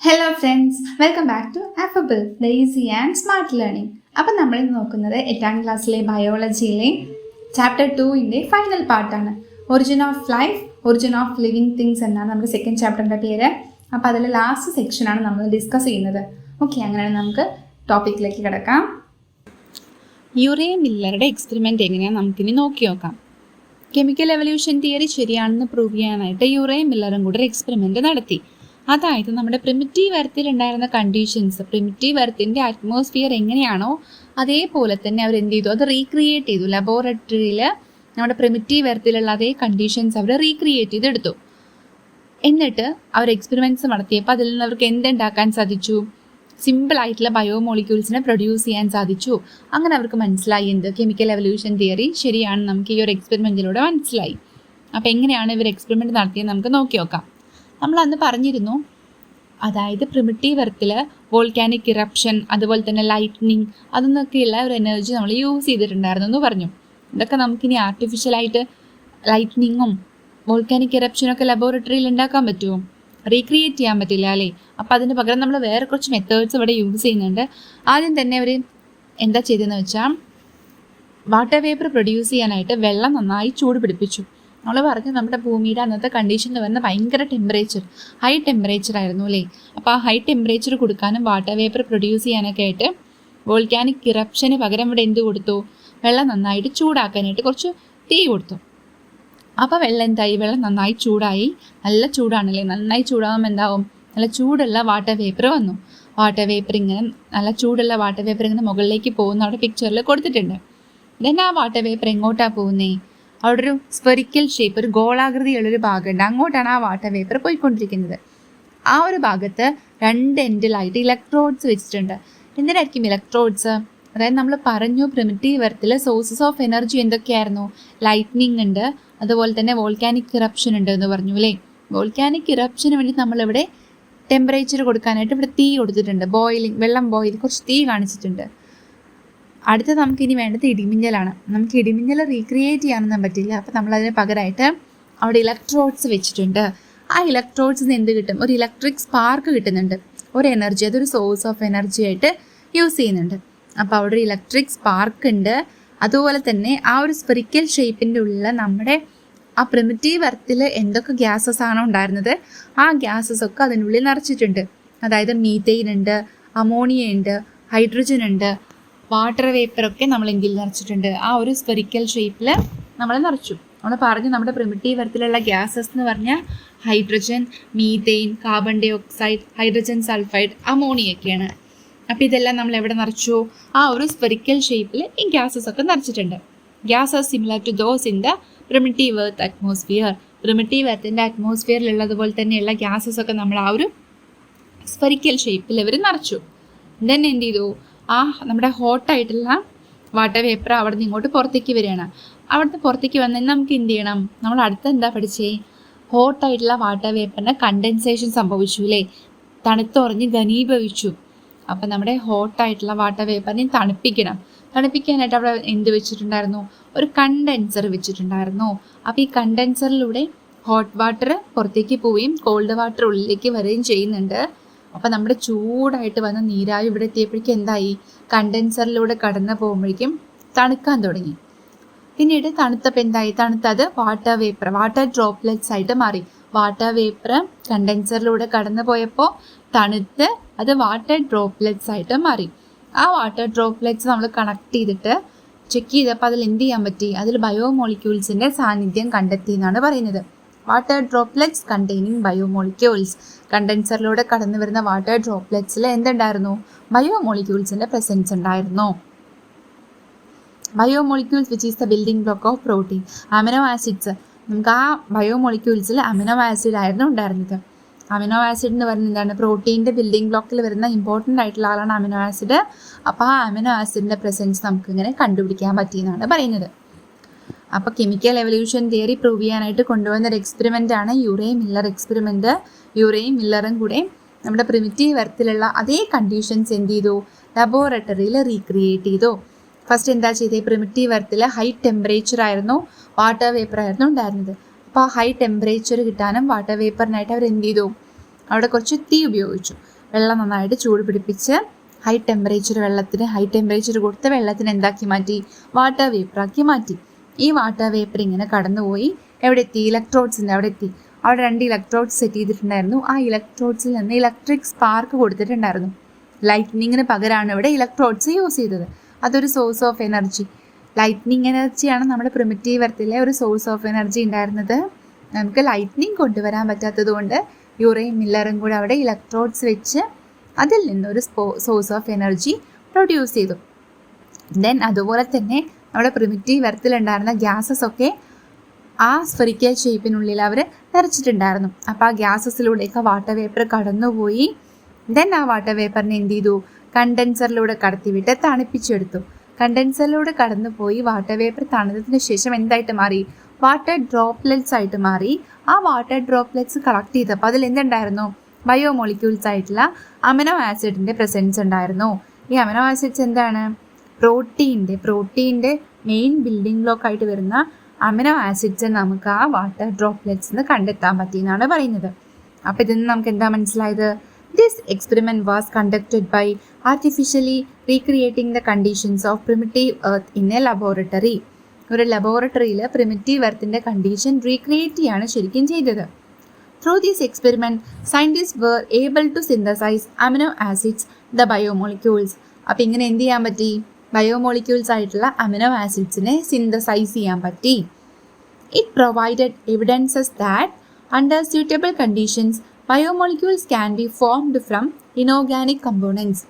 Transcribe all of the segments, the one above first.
Hello friends, welcome back to Affable the easy and smart learning. അപ്പം നമ്മൾ നോക്കുന്നത് 8ാം ക്ലാസ്സിലെ ബയോളജിയിലെ ചാപ്റ്റർ 2ൻ്റെ ഫൈനൽ പാർട്ടാണ്. Origin of life, origin of living things എന്നാണ് നമ്മുടെ സെക്കൻഡ് ചാപ്റ്ററിൻ്റെ പേര്. അപ്പോൾ അതിൽ ലാസ്റ്റ് സെക്ഷനാണ് നമ്മൾ ഡിസ്കസ് ചെയ്യുന്നത്. ഓക്കെ, അങ്ങനെയാണ് നമുക്ക് ടോപ്പിക്കിലേക്ക് കിടക്കാം. യുറേ മില്ലറുടെ എക്സ്പെരിമെൻ്റ് എങ്ങനെയാണെന്ന് നമുക്കിനി നോക്കി നോക്കാം. കെമിക്കൽ എവല്യൂഷൻ തിയറി ശരിയാണെന്ന് പ്രൂവ് ചെയ്യാനായിട്ട് യുറേ മില്ലറും കൂടെ ഒരു എക്സ്പെരിമെൻ്റ് നടത്തി. അതായത് നമ്മുടെ പ്രിമിറ്റീവ് എർത്തിൽ ഉണ്ടായിരുന്ന കണ്ടീഷൻസ്, പ്രിമിറ്റീവ് എർത്തിൻ്റെ അറ്റ്മോസ്ഫിയർ എങ്ങനെയാണോ അതേപോലെ തന്നെ അവർ എന്ത് ചെയ്തു, അത് റീക്രിയേറ്റ് ചെയ്തു. ലബോറട്ടറിയിൽ നമ്മുടെ പ്രിമിറ്റീവ് എർത്തിലുള്ള അതേ കണ്ടീഷൻസ് അവർ റീക്രിയേറ്റ് ചെയ്തെടുത്തു. എന്നിട്ട് അവർ എക്സ്പെരിമെൻറ്റ്സ് നടത്തിയപ്പോൾ അതിൽ നിന്ന് അവർക്ക് എന്തുണ്ടാക്കാൻ സാധിച്ചു? സിമ്പിളായിട്ടുള്ള ബയോമോളിക്യൂൾസിനെ പ്രൊഡ്യൂസ് ചെയ്യാൻ സാധിച്ചു. അങ്ങനെ അവർക്ക് മനസ്സിലായി എന്ത്, കെമിക്കൽ എവല്യൂഷൻ തിയറി ശരിയാണ്. നമുക്ക് ഈ ഒരു എക്സ്പെരിമെൻറ്റിലൂടെ മനസ്സിലായി. അപ്പോൾ എങ്ങനെയാണ് ഇവർ എക്സ്പെരിമെൻറ്റ് നടത്തിയത് നമുക്ക് നോക്കി നോക്കാം. നമ്മൾ അന്ന് പറഞ്ഞിരുന്നു, അതായത് പ്രിമിറ്റീവ് എർത്തിൽ വോൾക്കാനിക് ഇറപ്ഷൻ, അതുപോലെ തന്നെ ലൈറ്റ്നിങ്, അതൊന്നൊക്കെയുള്ള ഒരു എനർജി നമ്മൾ യൂസ് ചെയ്തിട്ടുണ്ടായിരുന്നു എന്ന് പറഞ്ഞു. ഇതൊക്കെ നമുക്കിനി ആർട്ടിഫിഷ്യലായിട്ട് ലൈറ്റ്നിങ്ങും വോൾക്കാനിക് ഇറപ്ഷനൊക്കെ ലബോറട്ടറിയിൽ ഉണ്ടാക്കാൻ പറ്റുമോ? റീക്രിയേറ്റ് ചെയ്യാൻ പറ്റില്ല അല്ലേ? അപ്പോൾ അതിന് പകരം നമ്മൾ വേറെ കുറച്ച് മെത്തേഡ്സ് ഇവിടെ യൂസ് ചെയ്യുന്നുണ്ട്. ആദ്യം തന്നെ അവർ എന്താ ചെയ്തതെന്ന് വെച്ചാൽ, വാട്ടർ വേപ്പർ പ്രൊഡ്യൂസ് ചെയ്യാനായിട്ട് വെള്ളം നന്നായി ചൂട് പിടിപ്പിച്ചു. നമ്മൾ പറഞ്ഞു നമ്മുടെ ഭൂമിയുടെ അന്നത്തെ കണ്ടീഷൻ വരുന്ന ഭയങ്കര ടെമ്പറേച്ചർ, ഹൈ ടെമ്പറേച്ചർ ആയിരുന്നു അല്ലേ? അപ്പോൾ ആ ഹൈ ടെമ്പറേച്ചർ കൊടുക്കാനും വാട്ടർ വേപ്പർ പ്രൊഡ്യൂസ് ചെയ്യാനൊക്കെ ആയിട്ട് വോൾക്കാനിക് ഇറപ്ഷന് പകരം ഇവിടെ എന്ത് കൊടുത്തു? വെള്ളം നന്നായിട്ട് ചൂടാക്കാനായിട്ട് കുറച്ച് തീ കൊടുത്തു. അപ്പോൾ വെള്ളം എന്തായി? വെള്ളം നന്നായി ചൂടായി. നല്ല ചൂടാണല്ലേ? നന്നായി ചൂടാകുമ്പോൾ എന്താവും? നല്ല ചൂടുള്ള വാട്ടർ വേപ്പർ വന്നു. വാട്ടർ വേപ്പർ ഇങ്ങനെ, നല്ല ചൂടുള്ള വാട്ടർ വേപ്പർ ഇങ്ങനെ മുകളിലേക്ക് പോകുന്ന അവിടെ പിക്ചറിൽ കൊടുത്തിട്ടുണ്ട്. ദെൻ ആ വാട്ടർ വേപ്പർ എങ്ങോട്ടാണ് പോകുന്നേ? അവിടെ ഒരു സ്പെറിക്കൽ ഷേപ്പ്, ഒരു ഗോളാകൃതിയുള്ളൊരു ഭാഗമുണ്ട്. അങ്ങോട്ടാണ് ആ വാട്ടർ വേപ്പർ പോയിക്കൊണ്ടിരിക്കുന്നത്. ആ ഒരു ഭാഗത്ത് രണ്ട് എൻഡിലായിട്ട് ഇലക്ട്രോഡ്സ് വെച്ചിട്ടുണ്ട്. എന്തിനായിരിക്കും ഇലക്ട്രോഡ്സ്? അതായത് നമ്മൾ പറഞ്ഞു പ്രിമിറ്റീവ് എർത്തിൽ സോഴ്സസ് ഓഫ് എനർജി എന്തൊക്കെയായിരുന്നു? ലൈറ്റ്നിങ് ഉണ്ട്, അതുപോലെ തന്നെ വോൾക്കാനിക് ഇറപ്ഷൻ ഉണ്ട് എന്ന് പറഞ്ഞു അല്ലേ? വോൾക്കാനിക് ഇറപ്ഷന് വേണ്ടി നമ്മളിവിടെ ടെമ്പറേച്ചർ കൊടുക്കാനായിട്ട് ഇവിടെ തീ കൊടുത്തിട്ടുണ്ട്. ബോയിലിംഗ്, വെള്ളം ബോയിൽ, കുറച്ച് തീ കാണിച്ചിട്ടുണ്ട്. അടുത്ത നമുക്കിനി വേണ്ടത് ഇടിമിന്നലാണ്. നമുക്ക് ഇടിമിന്നൽ റീക്രിയേറ്റ് ചെയ്യാനൊന്നും പറ്റില്ല. അപ്പോൾ നമ്മളതിന് പകരമായിട്ട് അവിടെ ഇലക്ട്രോഡ്സ് വെച്ചിട്ടുണ്ട്. ആ ഇലക്ട്രോഡ്സിൽ നിന്ന് എന്ത് കിട്ടും? ഒരു ഇലക്ട്രിക് സ്പാർക്ക് കിട്ടുന്നുണ്ട്, ഒരു എനർജി. അതൊരു സോഴ്സ് ഓഫ് എനർജി ആയിട്ട് യൂസ് ചെയ്യുന്നുണ്ട്. അപ്പോൾ അവിടെ ഒരു ഇലക്ട്രിക് സ്പാർക്ക് ഉണ്ട്. അതുപോലെ തന്നെ ആ ഒരു സ്പെറിക്കൽ ഷേപ്പിൻ്റെ ഉള്ളിൽ നമ്മുടെ ആ പ്രിമിറ്റീവ് എർത്തിൽ എന്തൊക്കെ ഗ്യാസസ് ആണോ ഉണ്ടായിരുന്നത്, ആ ഗ്യാസസ് ഒക്കെ അതിനുള്ളിൽ നിറച്ചിട്ടുണ്ട്. അതായത് മീഥെയിൻ ഉണ്ട്, അമോണിയ ഉണ്ട്, ഹൈഡ്രജൻ ഉണ്ട്, വാട്ടർ വേപ്പറൊക്കെ നമ്മൾ എന്തിൽ നിറച്ചിട്ടുണ്ട്? ആ ഒരു സ്പെറിക്കൽ ഷേപ്പിൽ നമ്മൾ നിറച്ചു. നമ്മൾ പറഞ്ഞു നമ്മുടെ പ്രിമിറ്റീവ് എർത്തിലുള്ള ഗ്യാസസ് എന്ന് പറഞ്ഞാൽ hydrogen, methane, carbon dioxide, hydrogen sulphide, അമോണിയൊക്കെയാണ്. അപ്പോൾ ഇതെല്ലാം നമ്മൾ എവിടെ നിറച്ചു? ആ ഒരു സ്പെറിക്കൽ ഷേപ്പിൽ ഈ ഗ്യാസസ് ഒക്കെ നിറച്ചിട്ടുണ്ട്. Gases similar to those in the primitive earth atmosphere. Primitive എർത്തിൻ്റെ അറ്റ്മോസ്ഫിയറിലുള്ളതുപോലെ തന്നെയുള്ള ഗ്യാസസ് ഒക്കെ നമ്മൾ ആ ഒരു സ്പെറിക്കൽ ഷേപ്പിൽ ഇവർ നിറച്ചു. ദെൻ എന്ത് ചെയ്തു? ആ നമ്മുടെ ഹോട്ടായിട്ടുള്ള വാട്ടർ വേപ്പർ അവിടെ നിന്ന് ഇങ്ങോട്ട് പുറത്തേക്ക് വരികയാണ്. അവിടുത്തെ പുറത്തേക്ക് വന്നാൽ നമുക്ക് എന്ത് ചെയ്യണം? നമ്മൾ അടുത്ത് എന്താ പഠിച്ചേ? ഹോട്ടായിട്ടുള്ള വാട്ടർ വേപ്പറിന് കണ്ടൻസേഷൻ സംഭവിച്ചു അല്ലേ? തണുത്തുറഞ്ഞ് ഘനീഭവിച്ചു. അപ്പം നമ്മുടെ ഹോട്ടായിട്ടുള്ള വാട്ടർ വേപ്പറിനെ തണുപ്പിക്കണം. തണുപ്പിക്കാനായിട്ട് അവിടെ എന്ത് വെച്ചിട്ടുണ്ടായിരുന്നു? ഒരു കണ്ടൻസർ വെച്ചിട്ടുണ്ടായിരുന്നു. അപ്പോൾ ഈ കണ്ടൻസറിലൂടെ ഹോട്ട് വാട്ടർ പുറത്തേക്ക് പോവുകയും കോൾഡ് വാട്ടർ ഉള്ളിലേക്ക് വരികയും ചെയ്യുന്നുണ്ട്. അപ്പോൾ നമ്മുടെ ചൂടായിട്ട് വന്ന നീരാവി ഇവിടെ എത്തിയപ്പോഴേക്കും എന്തായി? കണ്ടൻസറിലൂടെ കടന്നു പോകുമ്പോഴേക്കും തണുക്കാൻ തുടങ്ങി. പിന്നീട് തണുത്തപ്പോൾ എന്തായി? തണുത്തത് വാട്ടർ വേപ്പർ, വാട്ടർ ഡ്രോപ്ലെറ്റ്സ് ആയിട്ട് മാറി. വാട്ടർ വേപ്പർ കണ്ടൻസറിലൂടെ കടന്നു പോയപ്പോൾ തണുത്ത് അത് വാട്ടർ ഡ്രോപ്ലെറ്റ്സ് ആയിട്ട് മാറി. ആ വാട്ടർ ഡ്രോപ്ലെറ്റ്സ് നമ്മൾ കണക്ട് ചെയ്തിട്ട് ചെക്ക് ചെയ്തപ്പോൾ അതിൽ എന്ത് ചെയ്യാൻ പറ്റി? അതിൽ ബയോമോളിക്യൂൾസിൻ്റെ സാന്നിധ്യം കണ്ടെത്തി എന്നാണ് പറയുന്നത്. Water droplets containing biomolecules. കണ്ടൻസറിലൂടെ കടന്നു വരുന്ന വാട്ടർ ഡ്രോപ്ലെറ്റ്സിൽ എന്തുണ്ടായിരുന്നു? ബയോമോളിക്യൂൾസിൻ്റെ പ്രസൻസ് ഉണ്ടായിരുന്നു. Biomolecules which is the building block of protein. Amino acids, നമുക്ക് ആ ബയോമോളിക്യൂൾസിൽ അമിനോ ആസിഡ് ആയിരുന്നു ഉണ്ടായിരുന്നത്. അമിനോ ആസിഡ് എന്ന് പറയുന്നത് എന്താണ്? പ്രോട്ടീൻ്റെ ബിൽഡിംഗ് ബ്ലോക്കിൽ വരുന്ന ഇമ്പോർട്ടൻ്റ് ആയിട്ടുള്ള ആളാണ് അമിനോ ആസിഡ്. അപ്പോൾ ആ അമിനോ ആസിഡിൻ്റെ പ്രസൻസ് നമുക്കിങ്ങനെ കണ്ടുപിടിക്കാൻ പറ്റിയെന്നാണ് പറയുന്നത്. അപ്പോൾ കെമിക്കൽ എവല്യൂഷൻ തിയറി പ്രൂവ് ചെയ്യാനായിട്ട് കൊണ്ടുവന്നൊരു എക്സ്പെരിമെൻ്റ് ആണ് യുറേ മില്ലർ എക്സ്പെരിമെൻറ്റ്. യുറേയും മില്ലറും കൂടെ നമ്മുടെ പ്രിമിറ്റീവ് എർത്തിലുള്ള അതേ കണ്ടീഷൻസ് എന്ത് ചെയ്തു? ലബോറട്ടറിയിൽ റീക്രിയേറ്റ് ചെയ്തു. ഫസ്റ്റ് എന്താ ചെയ്തത്? പ്രിമിറ്റീവ് എർത്തിൽ ഹൈ ടെമ്പറേച്ചർ ആയിരുന്നു, വാട്ടർ വേപ്പർ ആയിരുന്നു ഉണ്ടായിരുന്നത്. അപ്പോൾ ആ ഹൈ ടെമ്പറേച്ചർ കിട്ടാനും വാട്ടർ വേപ്പറിനായിട്ട് അവർ എന്ത് ചെയ്തു? അവിടെ കുറച്ച് തീ ഉപയോഗിച്ചു. വെള്ളം നന്നായിട്ട് ചൂട് പിടിപ്പിച്ച് ഹൈ ടെമ്പറേച്ചർ കൊടുത്ത് വെള്ളത്തിന് എന്താക്കി മാറ്റി? വാട്ടർ വേപ്പറാക്കി മാറ്റി. ഈ വാട്ടർ വേപ്പർ ഇങ്ങനെ കടന്നുപോയി എവിടെ എത്തി? ഇലക്ട്രോഡ്സിൻ്റെ അവിടെ എത്തി. അവിടെ 2 ഇലക്ട്രോഡ്സ് സെറ്റ് ചെയ്തിട്ടുണ്ടായിരുന്നു. ആ ഇലക്ട്രോഡ്സിൽ നിന്ന് ഇലക്ട്രിക് സ്പാർക്ക് കൊടുത്തിട്ടുണ്ടായിരുന്നു. ലൈറ്റ്നിങ്ങിന് പകരമാണ് ഇവിടെ ഇലക്ട്രോഡ്സ് യൂസ് ചെയ്തത്. അതൊരു സോഴ്സ് ഓഫ് എനർജി. ലൈറ്റ്നിങ് എനർജിയാണ് നമ്മുടെ പ്രിമിറ്റീവ് എർത്തിലെ ഒരു സോഴ്സ് ഓഫ് എനർജി ഉണ്ടായിരുന്നത്. നമുക്ക് ലൈറ്റ്നിങ് കൊണ്ടുവരാൻ പറ്റാത്തത് കൊണ്ട് യുറേയും മില്ലറും കൂടെ അവിടെ ഇലക്ട്രോഡ്സ് വെച്ച് അതിൽ നിന്നൊരു സോഴ്സ് ഓഫ് എനർജി പ്രൊഡ്യൂസ് ചെയ്തു. ദെൻ അതുപോലെ തന്നെ നമ്മുടെ പ്രിമിറ്റീവ് എർത്തിലുണ്ടായിരുന്ന ഗ്യാസസ് ഒക്കെ ആ സ്ഫെറിക്കൽ ഷേപ്പിനുള്ളിൽ അവർ നിറച്ചിട്ടുണ്ടായിരുന്നു. അപ്പോൾ ആ ഗ്യാസസിലൂടെയൊക്കെ വാട്ടർ വേപ്പർ കടന്നുപോയി. ദെൻ ആ വാട്ടർ വേപ്പറിനെ എന്ത് ചെയ്തു? കണ്ടൻസറിലൂടെ കടത്തിവിട്ട് തണുപ്പിച്ചെടുത്തു. കണ്ടൻസറിലൂടെ കടന്നുപോയി വാട്ടർ വേപ്പർ തണുത്തതിന് ശേഷം എന്തായിട്ട് മാറി? വാട്ടർ ഡ്രോപ്ലെറ്റ്സ് ആയിട്ട് മാറി. ആ വാട്ടർ ഡ്രോപ്ലെറ്റ്സ് കളക്ട് ചെയ്തപ്പോൾ അതിൽ എന്തുണ്ടായിരുന്നു? ബയോമോളിക്യൂൾസ് ആയിട്ടുള്ള അമിനോ ആസിഡിൻ്റെ പ്രസൻസ് ഉണ്ടായിരുന്നു. ഈ അമിനോ ആസിഡ്സ് എന്താണ്? പ്രോട്ടീൻ്റെ മെയിൻ ബിൽഡിംഗ് ബ്ലോക്ക് ആയിട്ട് വരുന്ന അമിനോ ആസിഡ്സ് നമുക്ക് ആ വാട്ടർ ഡ്രോപ്ലെറ്റ്സിന് കണ്ടെത്താൻ പറ്റിയെന്നാണ് പറയുന്നത്. അപ്പോൾ ഇതിൽ നിന്ന് നമുക്ക് എന്താ മനസ്സിലായത്? This experiment was conducted by artificially recreating the conditions of primitive earth in a laboratory. ഒരു ലബോറട്ടറിയിൽ പ്രിമിറ്റീവ് എർത്തിൻ്റെ കണ്ടീഷൻ റീക്രിയേറ്റ് ചെയ്യാണ് ശരിക്കും ചെയ്തത്. Through this experiment, scientists were able to synthesize amino acids, the biomolecules. അപ്പോൾ ഇങ്ങനെ എന്ത് ചെയ്യാൻ പറ്റി? ബയോമോളിക്യൂൾസ് ആയിട്ടുള്ള അമിനോ ആസിഡ്സിനെ സിന്തസൈസ് ചെയ്യാൻ പറ്റി. It provided evidences that under suitable conditions biomolecules can be formed from inorganic components.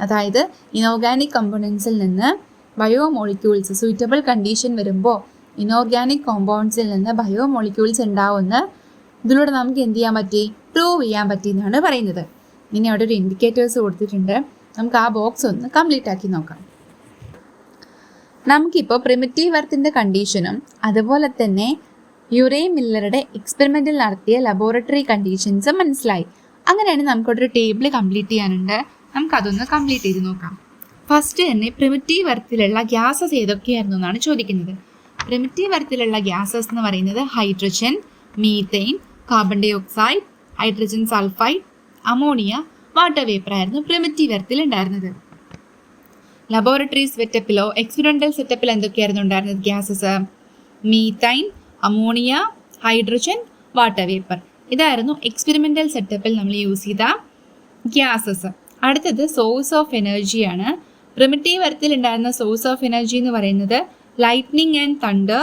അതായത് ഇനോർഗാനിക് കമ്പോണൻസിൽ നിന്ന് ബയോമോളിക്യൂൾസ് സൂറ്റബിൾ കണ്ടീഷൻ വരുമ്പോൾ ഇനോർഗാനിക് കോമ്പൗണ്ട്സിൽ നിന്ന് ബയോമോളിക്യൂൾസ് ഉണ്ടാവുമെന്ന് ഇതിലൂടെ നമുക്ക് എന്ത് ചെയ്യാൻ പറ്റി? പ്രൂവ് ചെയ്യാൻ പറ്റി എന്നാണ് പറയുന്നത്. ഇനി അവിടെ ഒരു ഇൻഡിക്കേറ്റേഴ്സ് കൊടുത്തിട്ടുണ്ട്. നമുക്ക് ആ ബോക്സ് ഒന്ന് കംപ്ലീറ്റ് ആക്കി നോക്കാം. നമുക്കിപ്പോൾ പ്രിമിറ്റീവ് എർത്തിൻ്റെ കണ്ടീഷനും അതുപോലെ തന്നെ യുറേയും മില്ലറുടെ എക്സ്പെരിമെൻറ്റിൽ നടത്തിയ ലബോറട്ടറി കണ്ടീഷൻസും മനസ്സിലായി. അങ്ങനെയാണ് നമുക്കൊരു ടേബിൾ കംപ്ലീറ്റ് ചെയ്യാനുണ്ട്. നമുക്കതൊന്ന് കംപ്ലീറ്റ് ചെയ്ത് നോക്കാം. ഫസ്റ്റ് തന്നെ പ്രിമിറ്റീവ് എർത്തിലുള്ള ഗ്യാസസ് ഏതൊക്കെയായിരുന്നു എന്നാണ് ചോദിക്കുന്നത്. പ്രിമിറ്റീവ് എർത്തിലുള്ള ഗ്യാസസ് എന്ന് പറയുന്നത് hydrogen, methane, carbon dioxide, hydrogen sulphide, ammonia, water vapour ആയിരുന്നു പ്രിമിറ്റീവ് എർത്തിൽ ഉണ്ടായിരുന്നത്. ലബോറട്ടറി സെറ്റപ്പിലോ എക്സ്പെരിമെൻ്റൽ സെറ്റപ്പിൽ എന്തൊക്കെയായിരുന്നു ഉണ്ടായിരുന്നത്? Gases methane, ammonia, hydrogen, water vapour. ഇതായിരുന്നു എക്സ്പെരിമെൻ്റൽ സെറ്റപ്പിൽ നമ്മൾ യൂസ് ചെയ്ത ഗ്യാസസ്. അടുത്തത് സോഴ്സ് ഓഫ് എനർജിയാണ്. പ്രിമിറ്റീവ് എർത്തിൽ ഉണ്ടായിരുന്ന സോഴ്സ് ഓഫ് എനർജി എന്ന് പറയുന്നത് lightning and thunder,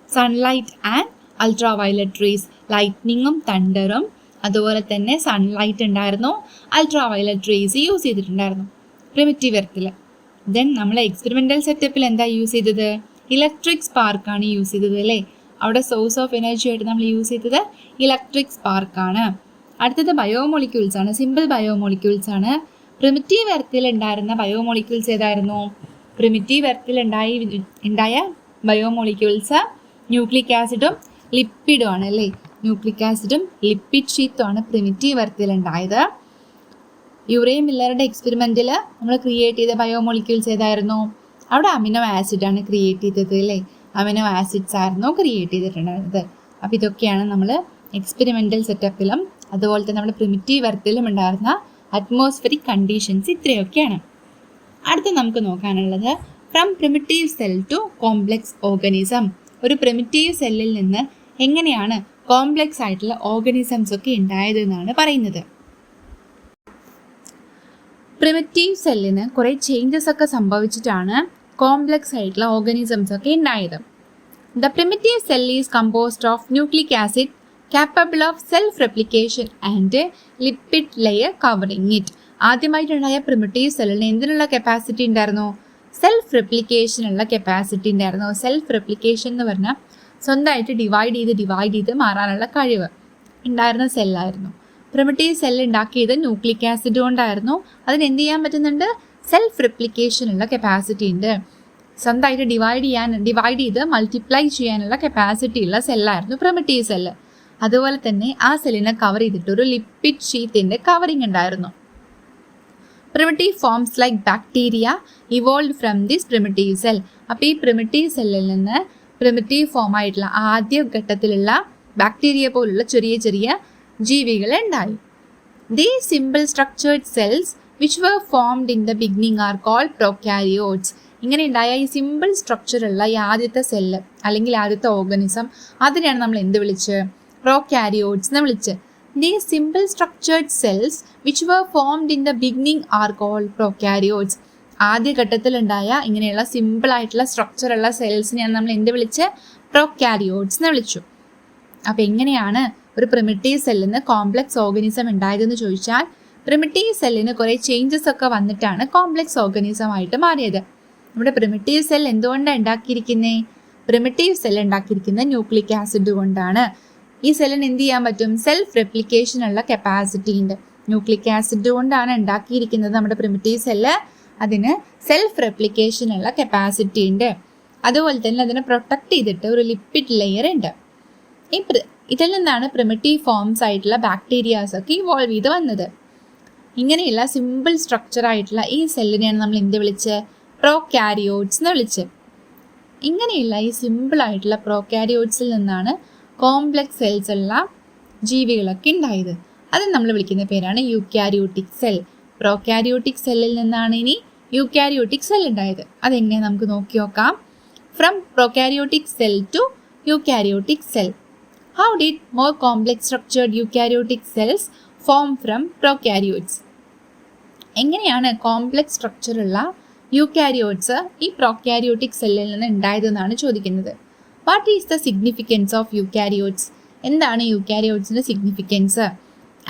sunlight and ultraviolet rays. ലൈറ്റ്നിങ്ങും തണ്ടറും അതുപോലെ തന്നെ സൺലൈറ്റ് ഉണ്ടായിരുന്നു, അൾട്രാ വയലറ്റ് റേസ് യൂസ് ചെയ്തിട്ടുണ്ടായിരുന്നു പ്രിമിറ്റീവ് എർത്തിൽ. ദെൻ നമ്മൾ എക്സ്പെരിമെൻ്റൽ സെറ്റപ്പിൽ എന്താ യൂസ് ചെയ്തത്? ഇലക്ട്രിക് സ്പാർക്കാണ് യൂസ് ചെയ്തത് അല്ലേ? അവിടെ സോഴ്സ് ഓഫ് എനർജി ആയിട്ട് നമ്മൾ യൂസ് ചെയ്തത് ഇലക്ട്രിക് സ്പാർക്കാണ്. അടുത്തത് ബയോമോളിക്യൂൾസ് ആണ്, സിമ്പിൾ ബയോമോളിക്യൂൾസ് ആണ്. പ്രിമിറ്റീവ് എർത്തിൽ ഉണ്ടായിരുന്ന ബയോമോളിക്യൂൾസ് ഏതായിരുന്നു? പ്രിമിറ്റീവ് എർത്തിൽ ഉണ്ടായ ബയോമോളിക്യൂൾസ് ന്യൂക്ലിക് ആസിഡും ലിപ്പിഡും ആണ് അല്ലേ? ന്യൂക്ലിക് ആസിഡും ലിപ്പിഡ് ഷീറ്റുമാണ് പ്രിമിറ്റീവ് എർത്തിൽ ഉണ്ടായത്. യുറേയും മില്ലറുടെ എക്സ്പെരിമെൻറ്റിൽ നമ്മൾ ക്രിയേറ്റ് ചെയ്ത ബയോമോളിക്യൂൾസ് ഏതായിരുന്നു? അവിടെ അമിനോ ആസിഡാണ് ക്രിയേറ്റ് ചെയ്തത് അല്ലേ? അമിനോ ആസിഡ്സ് ആയിരുന്നു ക്രിയേറ്റ് ചെയ്തിട്ടുണ്ടായിരുന്നത്. അപ്പോൾ ഇതൊക്കെയാണ് നമ്മൾ എക്സ്പെരിമെൻ്റൽ സെറ്റപ്പിലും അതുപോലെ തന്നെ നമ്മുടെ പ്രിമിറ്റീവ് എർത്തിലും ഉണ്ടായിരുന്ന അറ്റ്മോസ്ഫിയറിക് കണ്ടീഷൻസ് ഇത്രയൊക്കെയാണ്. അടുത്ത് നമുക്ക് നോക്കാനുള്ളത് from primitive cell to complex organism. ഒരു പ്രിമിറ്റീവ് സെല്ലിൽ നിന്ന് എങ്ങനെയാണ് കോംപ്ലെക്സ് ആയിട്ടുള്ള ഓർഗനിസംസ് ഒക്കെ ഉണ്ടായത് എന്നാണ് പറയുന്നത്. പ്രിമിറ്റീവ് സെല്ലിന് കുറേ ചേഞ്ചസ് ഒക്കെ സംഭവിച്ചിട്ടാണ് കോംപ്ലെക്സ് ആയിട്ടുള്ള ഓർഗനിസംസ് ഒക്കെ ഉണ്ടായത്. The primitive cell is composed of nucleic acid capable of self-replication and lipid layer covering it. ആദ്യമായിട്ടുണ്ടായ പ്രിമിറ്റീവ് സെല്ലിന് എന്തിനുള്ള കപ്പാസിറ്റി ഉണ്ടായിരുന്നു? സെൽഫ് റെപ്ലിക്കേഷനുള്ള കപ്പാസിറ്റി ഉണ്ടായിരുന്നു. സെൽഫ് റെപ്ലിക്കേഷൻ എന്ന് പറഞ്ഞാൽ സ്വന്തമായിട്ട് ഡിവൈഡ് ചെയ്ത് മാറാനുള്ള കഴിവ് ഉണ്ടായിരുന്ന സെല്ലായിരുന്നു. പ്രിമിറ്റീവ് സെൽ ഉണ്ടാക്കിയത് ന്യൂക്ലിക് ആസിഡ് കൊണ്ടായിരുന്നു. അതിന് എന്ത് ചെയ്യാൻ പറ്റുന്നുണ്ട്? സെൽഫ് റെപ്ലിക്കേഷനുള്ള കപ്പാസിറ്റി ഉണ്ട്. സ്വന്തമായിട്ട് ഡിവൈഡ് ചെയ്ത് മൾട്ടിപ്ലൈ ചെയ്യാനുള്ള കപ്പാസിറ്റി ഉള്ള സെല്ലായിരുന്നു പ്രിമിറ്റീവ് സെല്ല്. അതുപോലെ തന്നെ ആ സെല്ലിനെ കവർ ചെയ്തിട്ട് ഒരു ലിപ്പിഡ് ഷീറ്റിൻ്റെ കവറിങ് ഉണ്ടായിരുന്നു. Primitive forms like bacteria evolve from this primitive cell. അപ്പോൾ ഈ പ്രിമിറ്റീവ് സെല്ലിൽ നിന്ന് പ്രിമിറ്റീവ് ഫോം ആയിട്ടുള്ള ആദ്യ ഘട്ടത്തിലുള്ള ബാക്ടീരിയ പോലുള്ള ചെറിയ ചെറിയ ജീവികൾ ഉണ്ടായി. These simple structured cells which were formed in the beginning are called prokaryotes. ഇങ്ങനെ ഉണ്ടായ ഈ സിമ്പിൾ സ്ട്രക്ചറുള്ള ഈ ആദ്യത്തെ സെല്ല് അല്ലെങ്കിൽ ആദ്യത്തെ ഓർഗനിസം അതിനെയാണ് നമ്മൾ എന്ത് വിളിച്ച്? പ്രോകാരിയോട്സ് എന്ന് വിളിച്ച്. These simple structured cells which were formed in the beginning are called prokaryotes. ആദ്യഘട്ടത്തിലുണ്ടായ ഇങ്ങനെയുള്ള സിമ്പിൾ ആയിട്ടുള്ള സ്ട്രക്ചറുള്ള സെൽസിനെയാണ് നമ്മൾ എന്ത് വിളിച്ച്? പ്രോകാരിയോട്സ് എന്ന് വിളിച്ചു. അപ്പം എങ്ങനെയാണ് ഒരു പ്രിമിറ്റീവ് സെല്ലിന് കോംപ്ലക്സ് ഓർഗനിസം ഉണ്ടായതെന്ന് ചോദിച്ചാൽ, പ്രിമിറ്റീവ് സെല്ലിന് കുറേ ചേഞ്ചസ് ഒക്കെ വന്നിട്ടാണ് കോംപ്ലക്സ് ഓർഗനിസം ആയിട്ട് മാറിയത്. നമ്മുടെ പ്രിമിറ്റീവ് സെൽ എന്തുകൊണ്ടാണ് ഉണ്ടാക്കിയിരിക്കുന്നത്? പ്രിമിറ്റീവ് സെൽ ഉണ്ടാക്കിയിരിക്കുന്നത് ന്യൂക്ലിക് ആസിഡ് കൊണ്ടാണ്. ഈ സെല്ലിന് എന്ത് ചെയ്യാൻ പറ്റും? സെൽഫ് റെപ്ലിക്കേഷൻ ഉള്ള കപ്പാസിറ്റി ഉണ്ട്. ന്യൂക്ലിക് ആസിഡ് കൊണ്ടാണ് ഉണ്ടാക്കിയിരിക്കുന്നത് നമ്മുടെ പ്രിമിറ്റീവ് സെല്ല്. അതിന് സെൽഫ് റെപ്ലിക്കേഷൻ ഉള്ള കപ്പാസിറ്റി ഉണ്ട്. അതുപോലെ തന്നെ അതിനെ പ്രൊട്ടക്ട് ചെയ്തിട്ട് ഒരു ലിപ്പിഡ് ലെയർ ഉണ്ട്. ഇതിൽ നിന്നാണ് പ്രിമിറ്റീവ് ഫോംസ് ആയിട്ടുള്ള ബാക്ടീരിയാസ് ഒക്കെ ഇവോൾവ് ചെയ്ത് വന്നത്. ഇങ്ങനെയുള്ള സിമ്പിൾ സ്ട്രക്ചർ ആയിട്ടുള്ള ഈ സെല്ലിനെയാണ് നമ്മൾ എന്ത് വിളിച്ച്? പ്രോകാരിയോട്സ് എന്ന് വിളിച്ച്. ഇങ്ങനെയുള്ള ഈ സിമ്പിൾ ആയിട്ടുള്ള പ്രോകാരിയോട്സിൽ നിന്നാണ് കോംപ്ലക്സ് സെൽസ് ഉള്ള ജീവികളൊക്കെ ഉണ്ടായത്. അത് നമ്മൾ വിളിക്കുന്ന പേരാണ് യൂക്യാരിയോട്ടിക് സെൽ. പ്രോകാരിയോട്ടിക് സെല്ലിൽ നിന്നാണ് ഇനി യൂക്യാരിയോട്ടിക് സെൽ ഉണ്ടായത്. അതെങ്ങനെ നമുക്ക് നോക്കി നോക്കാം. From prokaryotic cell to eukaryotic cell. How did more complex structured eukaryotic cells form from prokaryotes? എങ്ങനെയാണ് കോംപ്ലക്സ് സ്ട്രക്ചറുള്ള യൂക്യാരിയോട്സ് ഈ പ്രോകാരിയോട്ടിക് സെല്ലിൽ നിന്ന് ഉണ്ടായതെന്നാണ് ചോദിക്കുന്നത്. What is the significance of eukaryotes? എന്താണ് യൂക്യാരിയോട്സിൻ്റെ significance?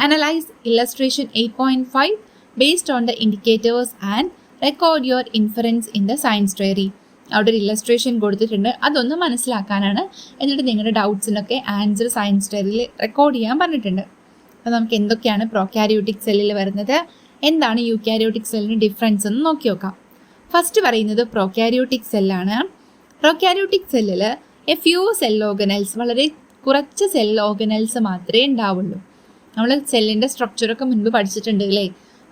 Analyse illustration 8.5 based on the indicators and record your inference in the science diary. അവിടെ ഒരു ഇല്ലസ്ട്രേഷൻ കൊടുത്തിട്ടുണ്ട്, അതൊന്ന് മനസ്സിലാക്കാനാണ്. എന്നിട്ട് നിങ്ങളുടെ ഡൗട്ട്സിനൊക്കെ ആൻസർ സയൻസ് ഡയറിയിൽ റെക്കോർഡ് ചെയ്യാൻ പറഞ്ഞിട്ടുണ്ട്. അപ്പോൾ നമുക്ക് എന്തൊക്കെയാണ് പ്രോകാരിയോട്ടിക് സെല്ലിൽ വരുന്നത്, എന്താണ് യൂക്യാരിയോട്ടിക് സെല്ലിന് ഡിഫറൻസ് എന്ന് നോക്കി നോക്കാം. ഫസ്റ്റ് പറയുന്നത് പ്രോകാരിയോട്ടിക് സെല്ലാണ്. പ്രോകാരിയോട്ടിക് സെല്ലിൽ എ ഫ്യൂ സെൽ ഓർഗനൽസ്, വളരെ കുറച്ച് സെൽ ഓർഗനൽസ് മാത്രമേ ഉണ്ടാവുള്ളൂ. നമ്മൾ സെല്ലിൻ്റെ സ്ട്രക്ചറൊക്കെ മുൻപ് പഠിച്ചിട്ടുണ്ട് അല്ലേ?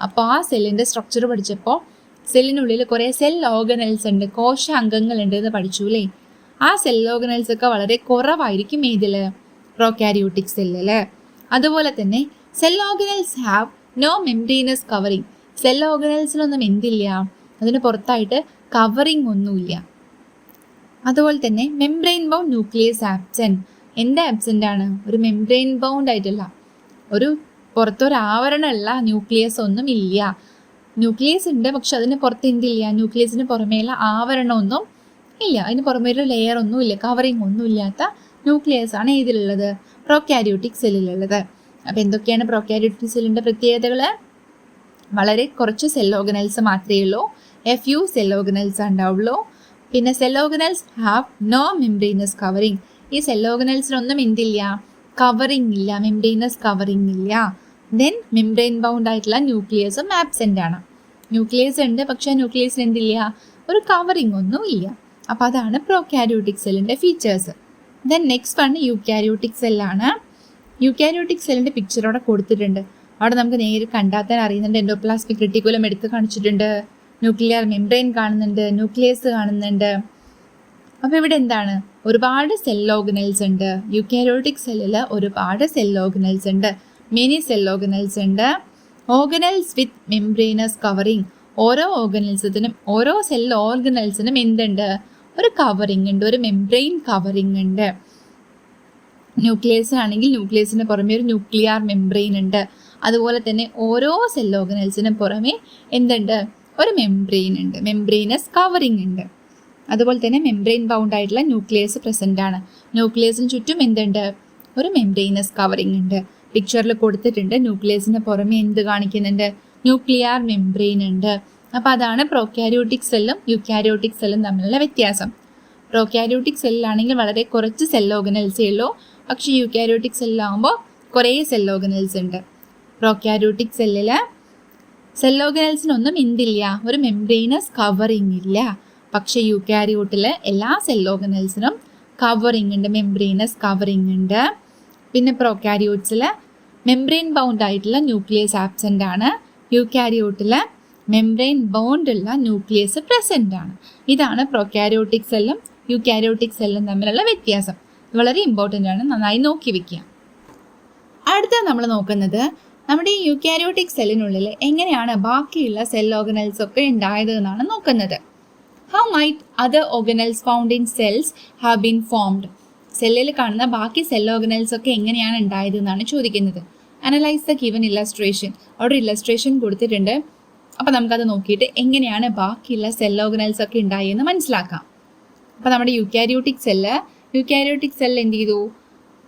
അപ്പോൾ ആ സെല്ലിൻ്റെ സ്ട്രക്ചർ പഠിച്ചപ്പോൾ സെല്ലിനുള്ളിൽ കുറേ സെൽ ഓർഗനൽസ് ഉണ്ട്, കോശാംഗങ്ങളുണ്ട് എന്ന് പഠിച്ചു അല്ലേ? ആ സെൽ ഓർഗനൽസ് ഒക്കെ വളരെ കുറവായിരിക്കും ഇതിൽ, പ്രോകാരിയോട്ടിക് സെല്ലിൽ. അതുപോലെ തന്നെ cell organelles have no membranous covering. Cell ഓർഗനൽസിനൊന്നും എന്തില്ല, അതിന് പുറത്തായിട്ട് കവറിങ് ഒന്നുമില്ല. അതുപോലെ തന്നെ മെംബ്രെയിൻ ബൗണ്ട് ന്യൂക്ലിയസ് ആബ്സെൻറ്റ്. എന്താ ആബ്സെൻ്റ് ആണ്? ഒരു മെംബ്രെയിൻ ബൗണ്ട് ആയിട്ടല്ല, ഒരു പുറത്തൊരു ആവരണമുള്ള ന്യൂക്ലിയസ് ഒന്നും ഇല്ല. ന്യൂക്ലിയസ് ഉണ്ട്, പക്ഷെ അതിന് പുറത്ത് എന്തില്ല, ന്യൂക്ലിയസിന് പുറമേയുള്ള ആവരണമൊന്നും ഇല്ല, അതിന് പുറമേ ഒരു ലെയർ ഒന്നും ഇല്ല, കവറിങ് ഒന്നും ഇല്ലാത്ത ന്യൂക്ലിയസ് ആണ് ഇതിലുള്ളത്, പ്രോകാരിയോട്ടിക് സെല്ലിലുള്ളത്. അപ്പോൾ എന്തൊക്കെയാണ് പ്രോകാരിയോട്ടിക് സെല്ലിൻ്റെ പ്രത്യേകതകൾ? വളരെ കുറച്ച് സെൽ ഓർഗനൽസ് മാത്രമേ ഉള്ളൂ, എ ഫ്യൂ സെൽ ഓർഗനൽസ് ഉണ്ടാവുള്ളൂ. പിന്നെ cell organelles have no membranous covering. ഈ സെൽ ഓർഗനൽസിനൊന്നും എന്തില്ല, കവറിങ് ഇല്ല, മെംബ്രെയിനസ് കവറിങ് ഇല്ല. ദെൻ മെംബ്രെയിൻ ബൗണ്ട് ആയിട്ടുള്ള ന്യൂക്ലിയസും ആബ്സെൻ്റ് ആണ്. ന്യൂക്ലിയസ് ഉണ്ട്, പക്ഷേ ന്യൂക്ലിയസിന് എന്തില്ല, ഒരു കവറിങ് ഒന്നും ഇല്ല. അപ്പോൾ അതാണ് പ്രോകാരിയോട്ടിക് സെല്ലിൻ്റെ features. Then next one eukaryotic സെല്ലാണ്. യൂക്യാരിയോട്ടിക് സെല്ലിൻ്റെ പിക്ചർ അവിടെ കൊടുത്തിട്ടുണ്ട്. അവിടെ നമുക്ക് നേരിട്ട് കണ്ടാൽ തന്നെ അറിയുന്നുണ്ട്. എൻഡോപ്ലാസ്മിക് റെറ്റിക്കുലം എടുത്ത് കാണിച്ചിട്ടുണ്ട്, ന്യൂക്ലിയർ മെംബ്രെയിൻ കാണുന്നുണ്ട്, ന്യൂക്ലിയസ് കാണുന്നുണ്ട്. അപ്പോൾ ഇവിടെ എന്താണ്, ഒരുപാട് സെൽ ഓർഗനൽസ് ഉണ്ട്. യൂക്യാരിയോട്ടിക് സെല്ലിൽ ഒരുപാട് സെൽ ഓർഗനൽസ് ഉണ്ട്, മെനി സെൽ ഓർഗനൽസ് ഉണ്ട്. ഓർഗനൽസ് വിത്ത് മെംബ്രെയിനസ് കവറിങ്. ഓരോ ഓർഗനൽസിനും, ഓരോ സെൽ ഓർഗനൽസിനും എന്തുണ്ട്, ഒരു കവറിങ് ഉണ്ട്, ഒരു മെംബ്രെയിൻ കവറിങ് ഉണ്ട്. ന്യൂക്ലിയസ് ആണെങ്കിൽ ന്യൂക്ലിയസിന് പുറമെ ഒരു ന്യൂക്ലിയർ മെംബ്രെയിൻ ഉണ്ട്. അതുപോലെ തന്നെ ഓരോ സെൽ ഓർഗനൽസിനും പുറമെ എന്തുണ്ട്, ഒരു മെംബ്രെയിൻ ഉണ്ട്, മെംബ്രെയിനസ് കവറിങ് ഉണ്ട്. അതുപോലെ തന്നെ മെംബ്രെയിൻ ബൗണ്ട് ആയിട്ടുള്ള ന്യൂക്ലിയസ് പ്രസൻ്റ് ആണ്. ന്യൂക്ലിയസിന് ചുറ്റും എന്തുണ്ട്, ഒരു മെംബ്രെയിനസ് കവറിങ് ഉണ്ട്. പിക്ചറിൽ കൊടുത്തിട്ടുണ്ട്. ന്യൂക്ലിയസിന് പുറമെ എന്ത് കാണിക്കുന്നുണ്ട്, ന്യൂക്ലിയർ മെംബ്രെയിൻ ഉണ്ട്. അപ്പോൾ അതാണ് പ്രോകാരിയോട്ടിക് സെല്ലും യൂക്യാരിയോട്ടിക് സെല്ലും തമ്മിലുള്ള വ്യത്യാസം. പ്രോകാരിയോട്ടിക് സെല്ലിലാണെങ്കിൽ വളരെ കുറച്ച് സെൽ ഓർഗനൽസേ ഉള്ളൂ, പക്ഷേ യൂക്യാരിയോട്ടിക് സെല്ലിലാകുമ്പോൾ കുറേ സെൽ ഓർഗനൽസ് ഉണ്ട്. പ്രോകാരിയോട്ടിക് സെല്ലിൽ സെൽ ഓർഗനൽസിനൊന്നും എന്തില്ല, ഒരു മെംബ്രെയിനസ് കവറിങ് ഇല്ല. പക്ഷേ യൂക്യാരിയോട്ടിൽ എല്ലാ സെൽ ഓർഗനൽസിനും കവറിങ് ഉണ്ട്, മെംബ്രെയിനസ് കവറിങ് ഉണ്ട്. പിന്നെ പ്രോകാരിയോട്സിൽ മെംബ്രെയിൻ ബൗണ്ട് ആയിട്ടുള്ള ന്യൂക്ലിയസ് ആബ്സെൻ്റ് ആണ്. യൂക്യാരിയോട്ടിൽ മെംബ്രെയിൻ ബൗണ്ട് ഉള്ള ന്യൂക്ലിയസ് പ്രസൻ്റ് ആണ്. ഇതാണ് പ്രോകാരിയോട്ടിക് സെല്ലും യൂക്യാരിയോട്ടിക് സെല്ലും തമ്മിലുള്ള വ്യത്യാസം. വളരെ ഇമ്പോർട്ടൻ്റ് ആണ്, നന്നായി നോക്കി വെക്കുക. അടുത്ത നമ്മൾ നോക്കുന്നത് നമ്മുടെ ഈ യൂക്കാരിയോട്ടിക് സെല്ലിനുള്ളിൽ എങ്ങനെയാണ് ബാക്കിയുള്ള സെൽ ഓർഗനൽസ് ഒക്കെ ഉണ്ടായത് എന്നാണ് നോക്കുന്നത്. How might other organelles found in cells have been formed? സെല്ലിൽ കാണുന്ന ബാക്കി സെൽ ഓർഗനൽസ് ഒക്കെ എങ്ങനെയാണ് ഉണ്ടായത് എന്നാണ് ചോദിക്കുന്നത്. Analyse the given illustration. അവിടെ ഇല്ലസ്ട്രേഷൻ കൊടുത്തിട്ടുണ്ട്. അപ്പോൾ നമുക്കത് നോക്കിയിട്ട് എങ്ങനെയാണ് ബാക്കിയുള്ള സെൽ ഓർഗനൽസ് ഒക്കെ ഉണ്ടായെന്ന് മനസ്സിലാക്കാം. അപ്പോൾ നമ്മുടെ യൂക്കാരിയോട്ടിക് സെല്ല് എന്ത് ചെയ്തു?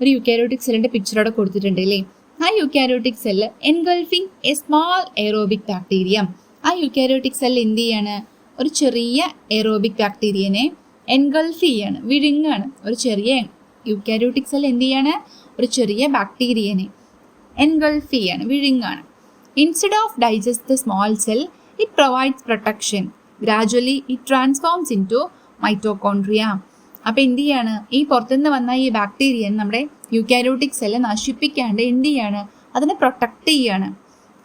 ഒരു യൂക്കാരിയോട്ടിക് സെല്ലിൻ്റെ പിക്ചർ അവിടെ കൊടുത്തിട്ടുണ്ട് അല്ലേ? ആ eukaryotic cell engulfing a small aerobic bacterium. ആ യൂക്കാരിയോട്ടിക് സെല്ല് എന്ത് ചെയ്യാണ്? ഒരു ചെറിയ എയറോബിക് ബാക്ടീരിയനെ എൻഗൾഫ് ചെയ്യാണ്, വിഴുങ്ങാണ്. ഒരു ചെറിയ യൂക്കാരിയോട്ടിക് സെല്ല് എന്ത് ചെയ്യാണ്? ഒരു ചെറിയ ബാക്ടീരിയനെ എൻഗൾഫ് ചെയ്യാണ്, വിഴുങ്ങാണ്. Instead of digest the small cell it provides protection. Gradually it transforms into mitochondria. അപ്പോൾ എന്ത് ചെയ്യാണ്? ഈ പുറത്തുനിന്ന് വന്ന ഈ ബാക്ടീരിയൻ നമ്മുടെ യൂക്കാരിയോട്ടിക് സെല്ല് നശിപ്പിക്കാണ്ട് എന്ത് ചെയ്യാണ്? അതിനെ പ്രൊട്ടക്റ്റ് ചെയ്യാണ്.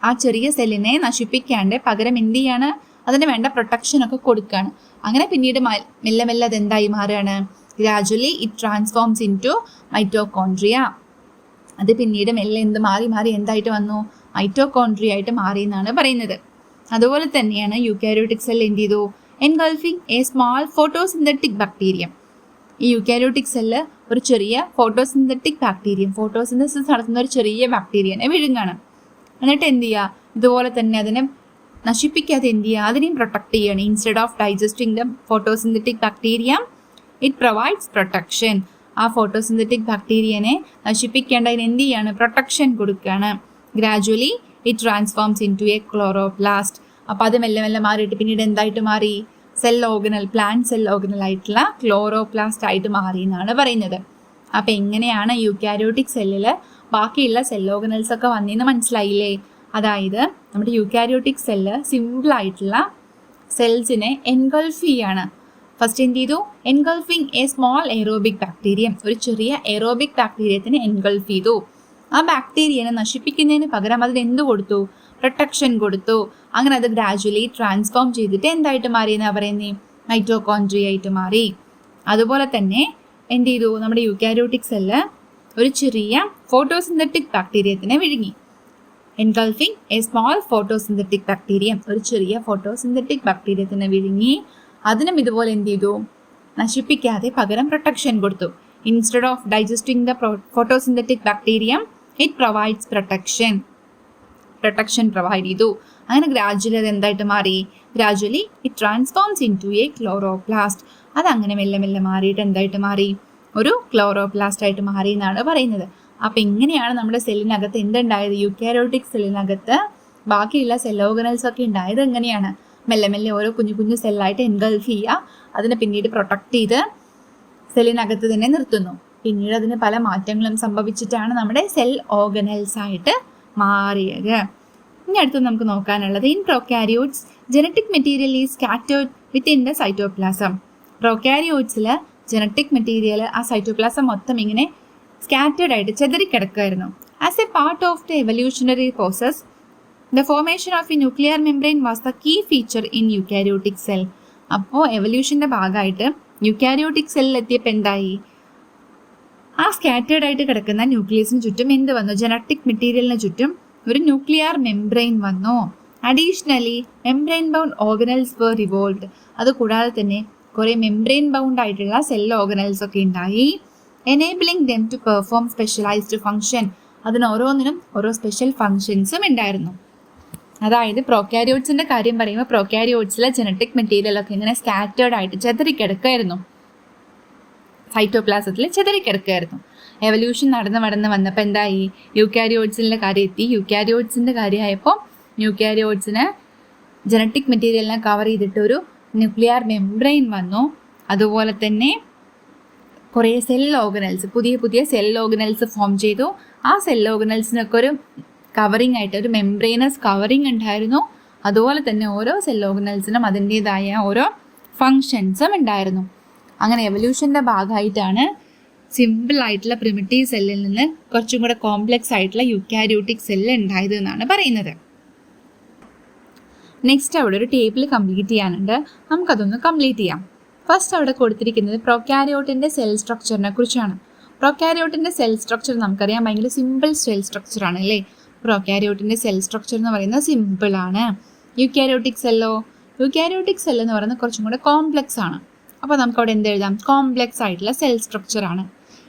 ആ ചെറിയ സെല്ലിനെ നശിപ്പിക്കാണ്ട് പകരം എന്ത് ചെയ്യാണ്? അതിന് വേണ്ട പ്രൊട്ടക്ഷനൊക്കെ കൊടുക്കുകയാണ്. അങ്ങനെ പിന്നീട് മെല്ലെ മെല്ലെ അതെന്തായി മാറുകയാണ്? Gradually it transforms into mitochondria. അത് പിന്നീട് മെല്ലെ മാറി എന്തായിട്ട് വന്നു? മൈറ്റോകോൺട്രിയ ആയിട്ട് മാറി എന്നാണ് പറയുന്നത്. അതുപോലെ തന്നെയാണ് യൂക്കാരിയോട്ടിക് സെൽ എന്ത് ചെയ്തു? Engulfing a small photosynthetic bacterium. ഈ യൂക്കാരിയോട്ടിക് സെല്ല് ഒരു ചെറിയ ഫോട്ടോസിന്തറ്റിക് ബാക്ടീരിയം, ഫോട്ടോസിന്തസിസ് നടത്തുന്ന ഒരു ചെറിയ ബാക്ടീരിയനെ വിഴുങ്ങാണ്. എന്നിട്ട് എന്ത് ചെയ്യുക? ഇതുപോലെ തന്നെ അതിനെ നശിപ്പിക്കാതെ എന്ത് ചെയ്യുക? അതിനെയും പ്രൊട്ടക്ട് ചെയ്യണം. Instead of digesting the photosynthetic bacteria it provides protection. ആ ഫോട്ടോസിന്തറ്റിക് ബാക്ടീരിയനെ നശിപ്പിക്കേണ്ട അതിന് എന്ത് ചെയ്യാണ്? പ്രൊട്ടക്ഷൻ കൊടുക്കുകയാണ്. Gradually it transforms into a chloroplast. അപ്പോൾ അത് മെല്ലെ മെല്ലെ മാറിയിട്ട് പിന്നീട് എന്തായിട്ട് മാറി? Cell organelle, plant cell organelle ആയിട്ടുള്ള ക്ലോറോപ്ലാസ്റ്റ് ആയിട്ട് മാറി എന്നാണ് പറയുന്നത്. അപ്പോൾ എങ്ങനെയാണ് യൂക്കാരിയോട്ടിക് സെല്ലിൽ ബാക്കിയുള്ള സെൽ ഓർഗനൽസ് ഒക്കെ വന്നതെന്ന് മനസ്സിലായില്ലേ? അതായത് നമ്മുടെ യൂക്കാരിയോട്ടിക് സെല്ല് സിമ്പിളായിട്ടുള്ള സെൽസിനെ എൻഗൾഫ് ചെയ്യാണ്. ഫസ്റ്റ് എന്ത് ചെയ്തു? Engulfing a small aerobic bacterium. ഒരു ചെറിയ എയറോബിക് ബാക്ടീരിയത്തിനെ എൻഗൾഫ് ചെയ്തു. ആ ബാക്ടീരിയനെ നശിപ്പിക്കുന്നതിന് പകരം അതിന് എന്ത് കൊടുത്തു? പ്രൊട്ടക്ഷൻ കൊടുത്തു. അങ്ങനെ അത് ഗ്രാജുവലി ട്രാൻസ്ഫോം ചെയ്തിട്ട് എന്തായിട്ട് മാറി എന്നാ പറയുന്നത്? മൈറ്റോകോൺട്രിയ ആയിട്ട് മാറി. അതുപോലെ തന്നെ എന്ത് ചെയ്തു? നമ്മുടെ യൂക്കാരിയോട്ടിക് സെല്ല് ഒരു ചെറിയ ഫോട്ടോസിന്തറ്റിക് ബാക്ടീരിയത്തിനെ വിഴുങ്ങി. Engulfing a small photosynthetic bacterium. ഒരു ചെറിയ ഫോട്ടോസിന്തറ്റിക് ബാക്ടീരിയത്തിനെ വിഴുങ്ങി. അതിനും ഇതുപോലെ എന്ത് ചെയ്തു? നശിപ്പിക്കാതെ പകരം പ്രൊട്ടക്ഷൻ കൊടുത്തു. Instead of digesting the photosynthetic bacterium it provides protection provide ചെയ്തു. അങ്ങനെ ഗ്രാജുവലി അത് എന്തായിട്ട് മാറി? Gradually it transforms into a chloroplast. അതങ്ങനെ മെല്ലെ മെല്ലെ മാറിയിട്ട് എന്തായിട്ട് മാറി? ഒരു ക്ലോറോപ്ലാസ്റ്റ് ആയിട്ട് മാറി എന്നാണ് പറയുന്നത്. അപ്പം ഇങ്ങനെയാണ് നമ്മുടെ സെല്ലിനകത്ത് എന്തുണ്ടായത്? യൂക്കാരിയോട്ടിക് സെല്ലിനകത്ത് ബാക്കിയുള്ള സെൽ ഓർഗനൽസ് ഒക്കെ ഉണ്ടായത് എങ്ങനെയാണ്? മെല്ലെ മെല്ലെ ഓരോ കുഞ്ഞു കുഞ്ഞു സെല്ലായിട്ട് എൻഗൾഫ് ചെയ്യുക, അതിനെ പിന്നീട് പ്രൊട്ടക്ട് ചെയ്ത് സെല്ലിനകത്ത് തന്നെ നിർത്തുന്നു. പിന്നീട് അതിന് പല മാറ്റങ്ങളും സംഭവിച്ചിട്ടാണ് നമ്മുടെ സെൽ ഓർഗനൽസ് ആയിട്ട് മാറിയത്. ഇനി അടുത്ത് നമുക്ക് നോക്കാനുള്ളത് in prokaryotes genetic material is scattered within the cytoplasm. പ്രൊകാരിയോട്സിൽ ജനറ്റിക് മെറ്റീരിയൽ ആ സൈറ്റോപ്ലാസം മൊത്തം ഇങ്ങനെ സ്കാറ്റേർഡ് ആയിട്ട് ചെതറിക്കിടക്കുമായിരുന്നു. As a part of the evolutionary process the formation of a nuclear membrane was the key feature in eukaryotic cell. അപ്പോൾ എവല്യൂഷൻ്റെ ഭാഗമായിട്ട് eukaryotic സെല്ലിൽ എത്തിയപ്പോൾ എന്തായി? ആ സ്കാറ്റേർഡ് ആയിട്ട് കിടക്കുന്ന ന്യൂക്ലിയസിന് ചുറ്റും എന്ത് വന്നു? ജനറ്റിക് മെറ്റീരിയലിന് ചുറ്റും ഒരു ന്യൂക്ലിയർ മെംബ്രെയിൻ വന്നു. Additionally membrane bound organelles were revolved. അതുകൂടാതെ തന്നെ കുറേ മെംബ്രെയിൻ ബൗണ്ട് ആയിട്ടുള്ള സെൽ ഓർഗനൽസ് ഒക്കെ ഉണ്ടായി. Enabling them to perform specialised function. അതിന് ഓരോന്നിനും ഓരോ സ്പെഷ്യൽ ഫങ്ഷൻസും ഉണ്ടായിരുന്നു. അതായത് പ്രൊകാരിയോട്സിൻ്റെ കാര്യം പറയുമ്പോൾ പ്രൊകാരിയോട്സിലെ ജനറ്റിക് മെറ്റീരിയൽ ഒക്കെ ഇങ്ങനെ സ്കാറ്റേർഡ് ആയിട്ട് ചെതറിക്കിടക്കുമായിരുന്നു, സൈറ്റോപ്ലാസത്തിൽ ചെതറിക്കിടക്കുമായിരുന്നു. എവല്യൂഷൻ നടന്ന് വന്നപ്പോൾ എന്തായി? യൂക്കാരിയോട്സിൻ്റെ കാര്യം എത്തി. യൂക്കാരിയോട്സിൻ്റെ കാര്യമായപ്പോൾ യൂക്കാരിയോട്സിന് ജനറ്റിക് മെറ്റീരിയലിനെ കവർ ചെയ്തിട്ടൊരു ന്യൂക്ലിയർ മെംബ്രെയിൻ വന്നു. അതുപോലെ തന്നെ കുറേ സെൽ ഓർഗനൽസ്, പുതിയ സെൽ ഓർഗനൽസ് ഫോം ചെയ്തു. ആ സെൽ ഓർഗനൽസിനൊക്കെ ഒരു കവറിങ് ആയിട്ട് ഒരു മെംബ്രെയിനസ് കവറിങ് ഉണ്ടായിരുന്നു. അതുപോലെ തന്നെ ഓരോ സെൽ ഓർഗനൽസിനും അതിൻ്റേതായ ഓരോ ഫങ്ഷൻസും ഉണ്ടായിരുന്നു. അങ്ങനെ എവല്യൂഷൻ്റെ ഭാഗമായിട്ടാണ് സിമ്പിളായിട്ടുള്ള പ്രിമിറ്റീവ് സെല്ലിൽ നിന്ന് കുറച്ചും കൂടെ കോംപ്ലെക്സ് ആയിട്ടുള്ള യൂക്കാരിയോട്ടിക് സെല്ല് ഉണ്ടായത് എന്നാണ് പറയുന്നത്. നെക്സ്റ്റ് അവിടെ ഒരു ടേബിൾ കംപ്ലീറ്റ് ചെയ്യാനുണ്ട്, നമുക്കതൊന്ന് കംപ്ലീറ്റ് ചെയ്യാം. ഫസ്റ്റ് അവിടെ കൊടുത്തിരിക്കുന്നത് പ്രൊകാരിയോട്ടിൻ്റെ സെൽ സ്ട്രക്ചറിനെ കുറിച്ചാണ്. പ്രൊകാരിയോട്ടിൻ്റെ സെൽ സ്ട്രക്ചർ നമുക്കറിയാം ഭയങ്കര സിമ്പിൾ സെൽ സ്ട്രക്ചറാണ് അല്ലേ. പ്രോകാരിയോട്ടിൻ്റെ സെൽ സ്ട്രക്ചർ എന്ന് പറയുന്നത് സിമ്പിളാണ്. യൂക്കാരിയോട്ടിക് സെല്ലോ, യൂക്കാരിയോട്ടിക് സെൽ എന്ന് പറയുന്നത് കുറച്ചും കൂടെ കോംപ്ലക്സ് ആണ്. അപ്പോൾ നമുക്ക് അവിടെ എന്ത് എഴുതാം? കോംപ്ലക്സ് ആയിട്ടുള്ള സെൽ സ്ട്രക്ചർ ആണ്.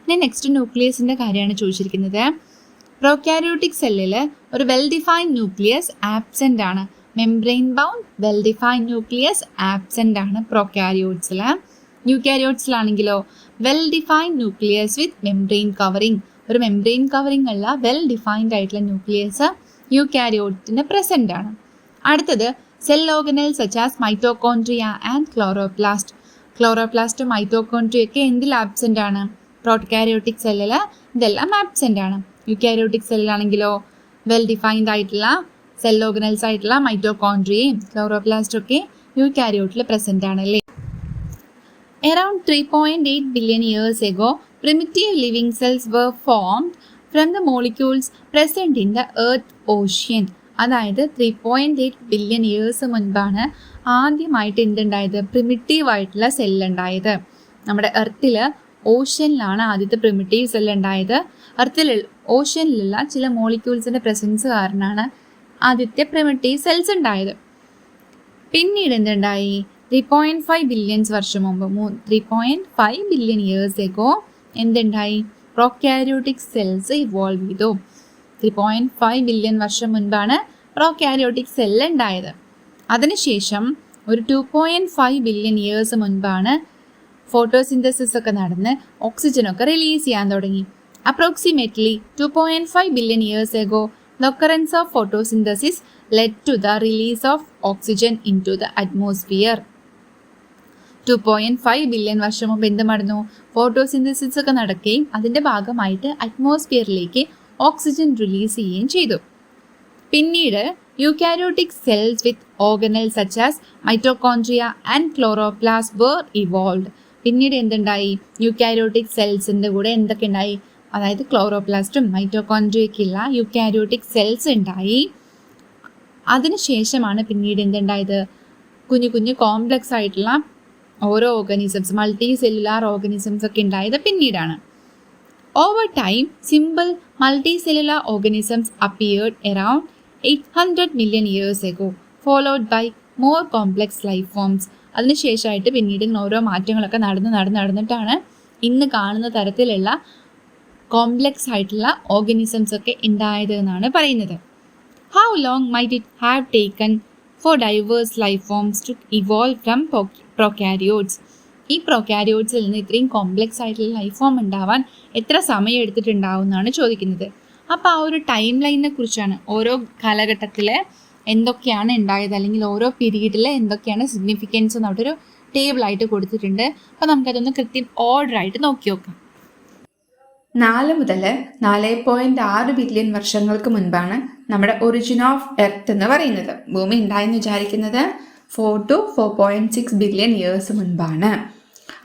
ഇനി നെക്സ്റ്റ് ന്യൂക്ലിയസിൻ്റെ കാര്യമാണ് ചോദിച്ചിരിക്കുന്നത്. പ്രോകാരിയോട്ടിക് സെല്ലിൽ ഒരു വെൽ ഡിഫൈൻഡ് ന്യൂക്ലിയസ് ആബ്സെൻ്റ് ആണ്. Membrane bound well defined nucleus absent ആണ് പ്രോകാരിയോട്സിൽ. യൂക്കാരിയോട്സിലാണെങ്കിലോ well defined nucleus with membrane covering, ഒരു മെംബ്രെയിൻ കവറിങ് ഉള്ള വെൽ ഡിഫൈൻഡ് ആയിട്ടുള്ള ന്യൂക്ലിയസ് യൂക്കാരിയോട്ടിന് പ്രസൻ്റ് ആണ്. അടുത്തത് cell organelle such as mitochondria and chloroplast. ക്ലോറോപ്ലാസ്റ്റും മൈറ്റോകോൺട്രിയ ഒക്കെ എന്തിൽ ആബ്സെൻ്റ് ആണ്? പ്രോകാരിയോട്ടിക് സെല്ലിൽ ഇതെല്ലാം ആബ്സെൻ്റ് ആണ്. യൂക്കാരിയോട്ടിക് സെല്ലിലാണെങ്കിലോ വെൽ ഡിഫൈൻഡ് ആയിട്ടുള്ള സെൽ ഓർഗനൽസ് ആയിട്ടുള്ള മൈറ്റോകോൺട്രിയയും ക്ലോറോപ്ലാസ്റ്റും ഒക്കെ യൂക്കാരിയോട്ടിൽ പ്രസൻ്റ് ആണല്ലേ. Around 3.8 billion years ago, primitive living cells were formed from the molecules present in the Earth ocean. അതായത് 3.8 ബില്യൺ ഇയേഴ്സ് മുൻപാണ് ആദ്യമായിട്ട് എന്തുണ്ടായത്? പ്രിമിറ്റീവ് ആയിട്ടുള്ള സെല്ലുണ്ടായത്. നമ്മുടെ എർത്തിൽ ഓഷ്യനിലാണ് ആദ്യത്തെ പ്രിമിറ്റീവ് സെൽ ഉണ്ടായത്. ഓഷ്യനിലുള്ള ചില മോളിക്യൂൾസിൻ്റെ പ്രസൻസ് കാരണമാണ് ആദ്യത്തെ പ്രിമിറ്റീവ് സെൽസ് ഉണ്ടായത്. പിന്നീട് എന്തുണ്ടായി? 3.5 ബില്യൺസ് വർഷം മുമ്പ് 3.5 ബില്യൺ ഇയേഴ്സ് എഗോ എന്തുണ്ടായി? പ്രോകാരിയോട്ടിക് സെൽസ് ഇവോൾവ് ചെയ്തു. 3.5 ബില്യൺ വർഷം മുൻപാണ് പ്രോകാരിയോട്ടിക് സെല്ല് ഉണ്ടായത്. അതിനുശേഷം ഒരു 2.5 ബില്യൺ ഇയേഴ്സ് മുൻപാണ് ഫോട്ടോസിന്തസിസ് ഒക്കെ നടന്ന് ഓക്സിജനൊക്കെ റിലീസ് ചെയ്യാൻ തുടങ്ങി. Approximately 2.5 billion years ago the occurrence of photosynthesis led to the release of oxygen into the atmosphere. 2.5 billion വർഷം മുമ്പ് എന്ത് നടന്നു? ഫോട്ടോസിന്തസിസ് ഒക്കെ നടക്കുകയും അതിൻ്റെ ഭാഗമായിട്ട് അറ്റ്മോസ്ഫിയറിലേക്ക് ഓക്സിജൻ റിലീസ് ചെയ്യുകയും ചെയ്തു. പിന്നീട് eukaryotic cells with organelles such as mitochondria and chloroplast were evolve. പിന്നീട് എന്തുണ്ടായി? യൂക്കാരിയോട്ടിക് സെൽസിൻ്റെ കൂടെ എന്തൊക്കെ ഉണ്ടായി? അതായത് ക്ലോറോപ്ലാസ്റ്റും മൈറ്റോകോൺട്രിയയ്ക്കുള്ള യൂക്കാരിയോട്ടിക് സെൽസ് ഉണ്ടായി. അതിനുശേഷമാണ് പിന്നീട് എന്തുണ്ടായത്? കുഞ്ഞു കുഞ്ഞു കോംപ്ലക്സ് ആയിട്ടുള്ള ഓരോ ഓർഗാനിസംസ്, മൾട്ടി സെല്ലുലാർ ഓർഗാനിസംസ് ഒക്കെ ഉണ്ടായത് പിന്നീടാണ്. Over time simple multicellular organisms appeared around 800 million years ago followed by more complex life forms. അതിനുശേഷമായിട്ട് പിന്നീട് ഓരോ മാറ്റങ്ങളൊക്കെ നടന്നിട്ടാണ് ഇന്ന് കാണുന്ന തരത്തിലുള്ള കോംപ്ലക്സ് ആയിട്ടുള്ള ഓർഗാനിസംസ് ഒക്കെ ഉണ്ടായത് എന്നാണ് പറയുന്നത്. How long might it have taken for diverse life forms to evolve from prokaryotes? ഈ പ്രോകാരിയോട്സിൽ നിന്ന് ഇത്രയും കോംപ്ലക്സ് ആയിട്ടുള്ള ലൈഫ് ഫോം ഉണ്ടാവാൻ എത്ര സമയം എടുത്തിട്ടുണ്ടാവും എന്നാണ് ചോദിക്കുന്നത്. അപ്പോൾ ആ ഒരു ടൈം ലൈനിനെ കുറിച്ചാണ്, ഓരോ കാലഘട്ടത്തിൽ എന്തൊക്കെയാണ് ഉണ്ടായത് അല്ലെങ്കിൽ ഓരോ പീരീഡിൽ എന്തൊക്കെയാണ് സിഗ്നിഫിക്കൻസ് എന്നൊരു ടേബിളായിട്ട് കൊടുത്തിട്ടുണ്ട്. അപ്പോൾ നമുക്കതൊന്ന് കൃത്യം ഓർഡറായിട്ട് നോക്കി നോക്കാം. 4 മുതൽ 4.6 ബില്യൺ വർഷങ്ങൾക്ക് മുൻപാണ് നമ്മുടെ ഒറിജിൻ ഓഫ് എർത്ത് എന്ന് പറയുന്നത്. ഭൂമി ഉണ്ടായെന്ന് വിചാരിക്കുന്നത് 4 to 4.6 ബില്യൺ ഇയേഴ്സ് മുൻപാണ്.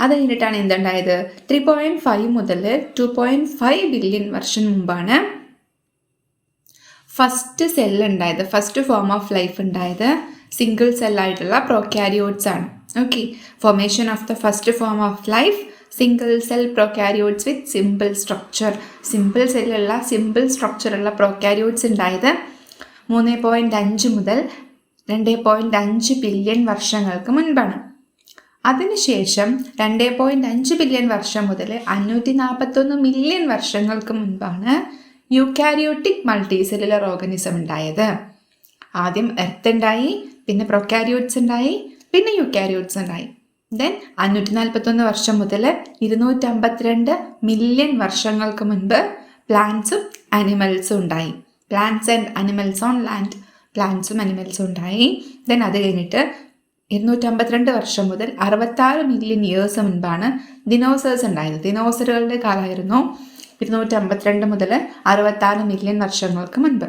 അത് കഴിഞ്ഞിട്ടാണ് എന്തുണ്ടായത്? 3.5 മുതൽ 2.5 ബില്യൺ വർഷം മുമ്പാണ് ഫസ്റ്റ് സെല്ല് ഉണ്ടായത്, ഫസ്റ്റ് ഫോം ഓഫ് ലൈഫ് ഉണ്ടായത്. സിംഗിൾ സെല്ലായിട്ടുള്ള പ്രോകാരിയോട്സ് ആണ്. Okay, formation of the first form of life single cell prokaryotes with simple structure. Simple സെല്ലുള്ള സിമ്പിൾ സ്ട്രക്ചറുള്ള പ്രോകാരിയോട്സ് ഉണ്ടായത് 3.5 മുതൽ 2.5 ബില്യൺ വർഷങ്ങൾക്ക് മുൻപാണ്. അതിനുശേഷം 2.5 ബില്യൺ വർഷം മുതൽ 541 മില്യൺ വർഷങ്ങൾക്ക് മുൻപാണ് യൂക്കാരിയോട്ടിക് മൾട്ടി സെല്ലുലർ ഓർഗാനിസം ഉണ്ടായത്. ആദ്യം എർത്ത് ഉണ്ടായി, പിന്നെ പ്രോകാരിയോട്സ് ഉണ്ടായി, പിന്നെ യൂക്കാരിയോട്സ് ഉണ്ടായി. ദെൻ 541 വർഷം മുതൽ 252 മില്യൺ വർഷങ്ങൾക്ക് മുൻപ് പ്ലാന്റ്സും അനിമൽസും ഉണ്ടായി. Plants and animals on land, പ്ലാന്റ്സും അനിമൽസും ഉണ്ടായി. ദെൻ അത് കഴിഞ്ഞിട്ട് 252 വർഷം മുതൽ 66 മില്യൺ ഇയേഴ്സ് മുൻപാണ് ദിനോസേഴ്സ് ഉണ്ടായത്. ദിനോസറുകളുടെ കാലമായിരുന്നു 252 മുതൽ 66 മില്യൺ വർഷങ്ങൾക്ക് മുൻപ്.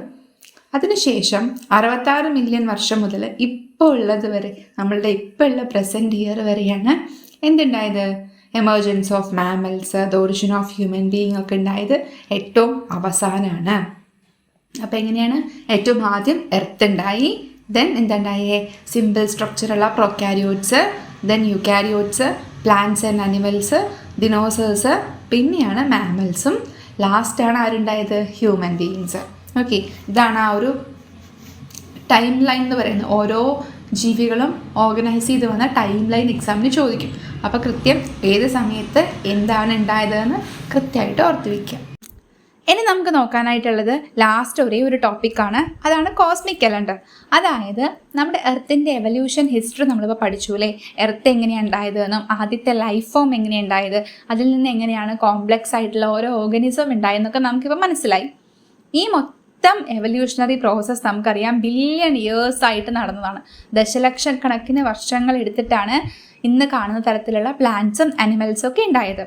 അതിനുശേഷം 66 മില്യൺ വർഷം മുതൽ ഇപ്പോൾ ഉള്ളത് വരെ, നമ്മളുടെ ഇപ്പോൾ ഉള്ള പ്രസൻറ്റ് ഇയർ വരെയാണ് എന്തുണ്ടായത്? Emergence of mammals, the origin of human being ഒക്കെ ഉണ്ടായത് ഏറ്റവും അവസാനമാണ്. അപ്പോൾ എങ്ങനെയാണ്? ഏറ്റവും ആദ്യം എർത്ത് ഉണ്ടായി, ദെൻ എന്തുണ്ടായേ? സിമ്പിൾ സ്ട്രക്ചറുള്ള prokaryotes, then eukaryotes, plants and animals, dinosaurs, പിന്നെയാണ് മാമൽസും, ലാസ്റ്റാണ് ആരുണ്ടായത്? Human beings. ഓക്കെ, ഇതാണ് ആ ഒരു ടൈം ലൈൻ എന്ന് പറയുന്നത്. ഓരോ ജീവികളും ഓർഗനൈസ് ചെയ്ത് വന്ന ടൈം ലൈൻ എക്സാമിന് ചോദിക്കും. അപ്പോൾ കൃത്യം ഏത് സമയത്ത് എന്താണ് ഉണ്ടായതെന്ന് കൃത്യമായിട്ട് ഓർത്ത് വയ്ക്കുക. ഇനി നമുക്ക് നോക്കാനായിട്ടുള്ളത് ലാസ്റ്റ് ഒരേ ഒരു ടോപ്പിക്കാണ്, അതാണ് കോസ്മിക് കലണ്ടർ. അതായത് നമ്മുടെ എർത്തിൻ്റെ എവല്യൂഷൻ ഹിസ്റ്ററി നമ്മളിപ്പോൾ പഠിച്ചു അല്ലേ. എർത്ത് എങ്ങനെയാണ് ഉണ്ടായതെന്നും ആദ്യത്തെ ലൈഫ് ഫോം എങ്ങനെയാണ് ഉണ്ടായത്, അതിൽ നിന്ന് എങ്ങനെയാണ് കോംപ്ലക്സ് ആയിട്ടുള്ള ഓരോ ഓർഗനിസം ഉണ്ടായതെന്നൊക്കെ നമുക്കിപ്പോൾ മനസ്സിലായി. ഈ മൊത്തം എവല്യൂഷണറി പ്രോസസ്സ് നമുക്കറിയാം ബില്യൺ ഇയേഴ്സ് ആയിട്ട് നടന്നതാണ്. ദശലക്ഷക്കണക്കിന് വർഷങ്ങൾ എടുത്തിട്ടാണ് ഇന്ന് കാണുന്ന തരത്തിലുള്ള പ്ലാന്റ്സും അനിമൽസും ഒക്കെ ഉണ്ടായത്.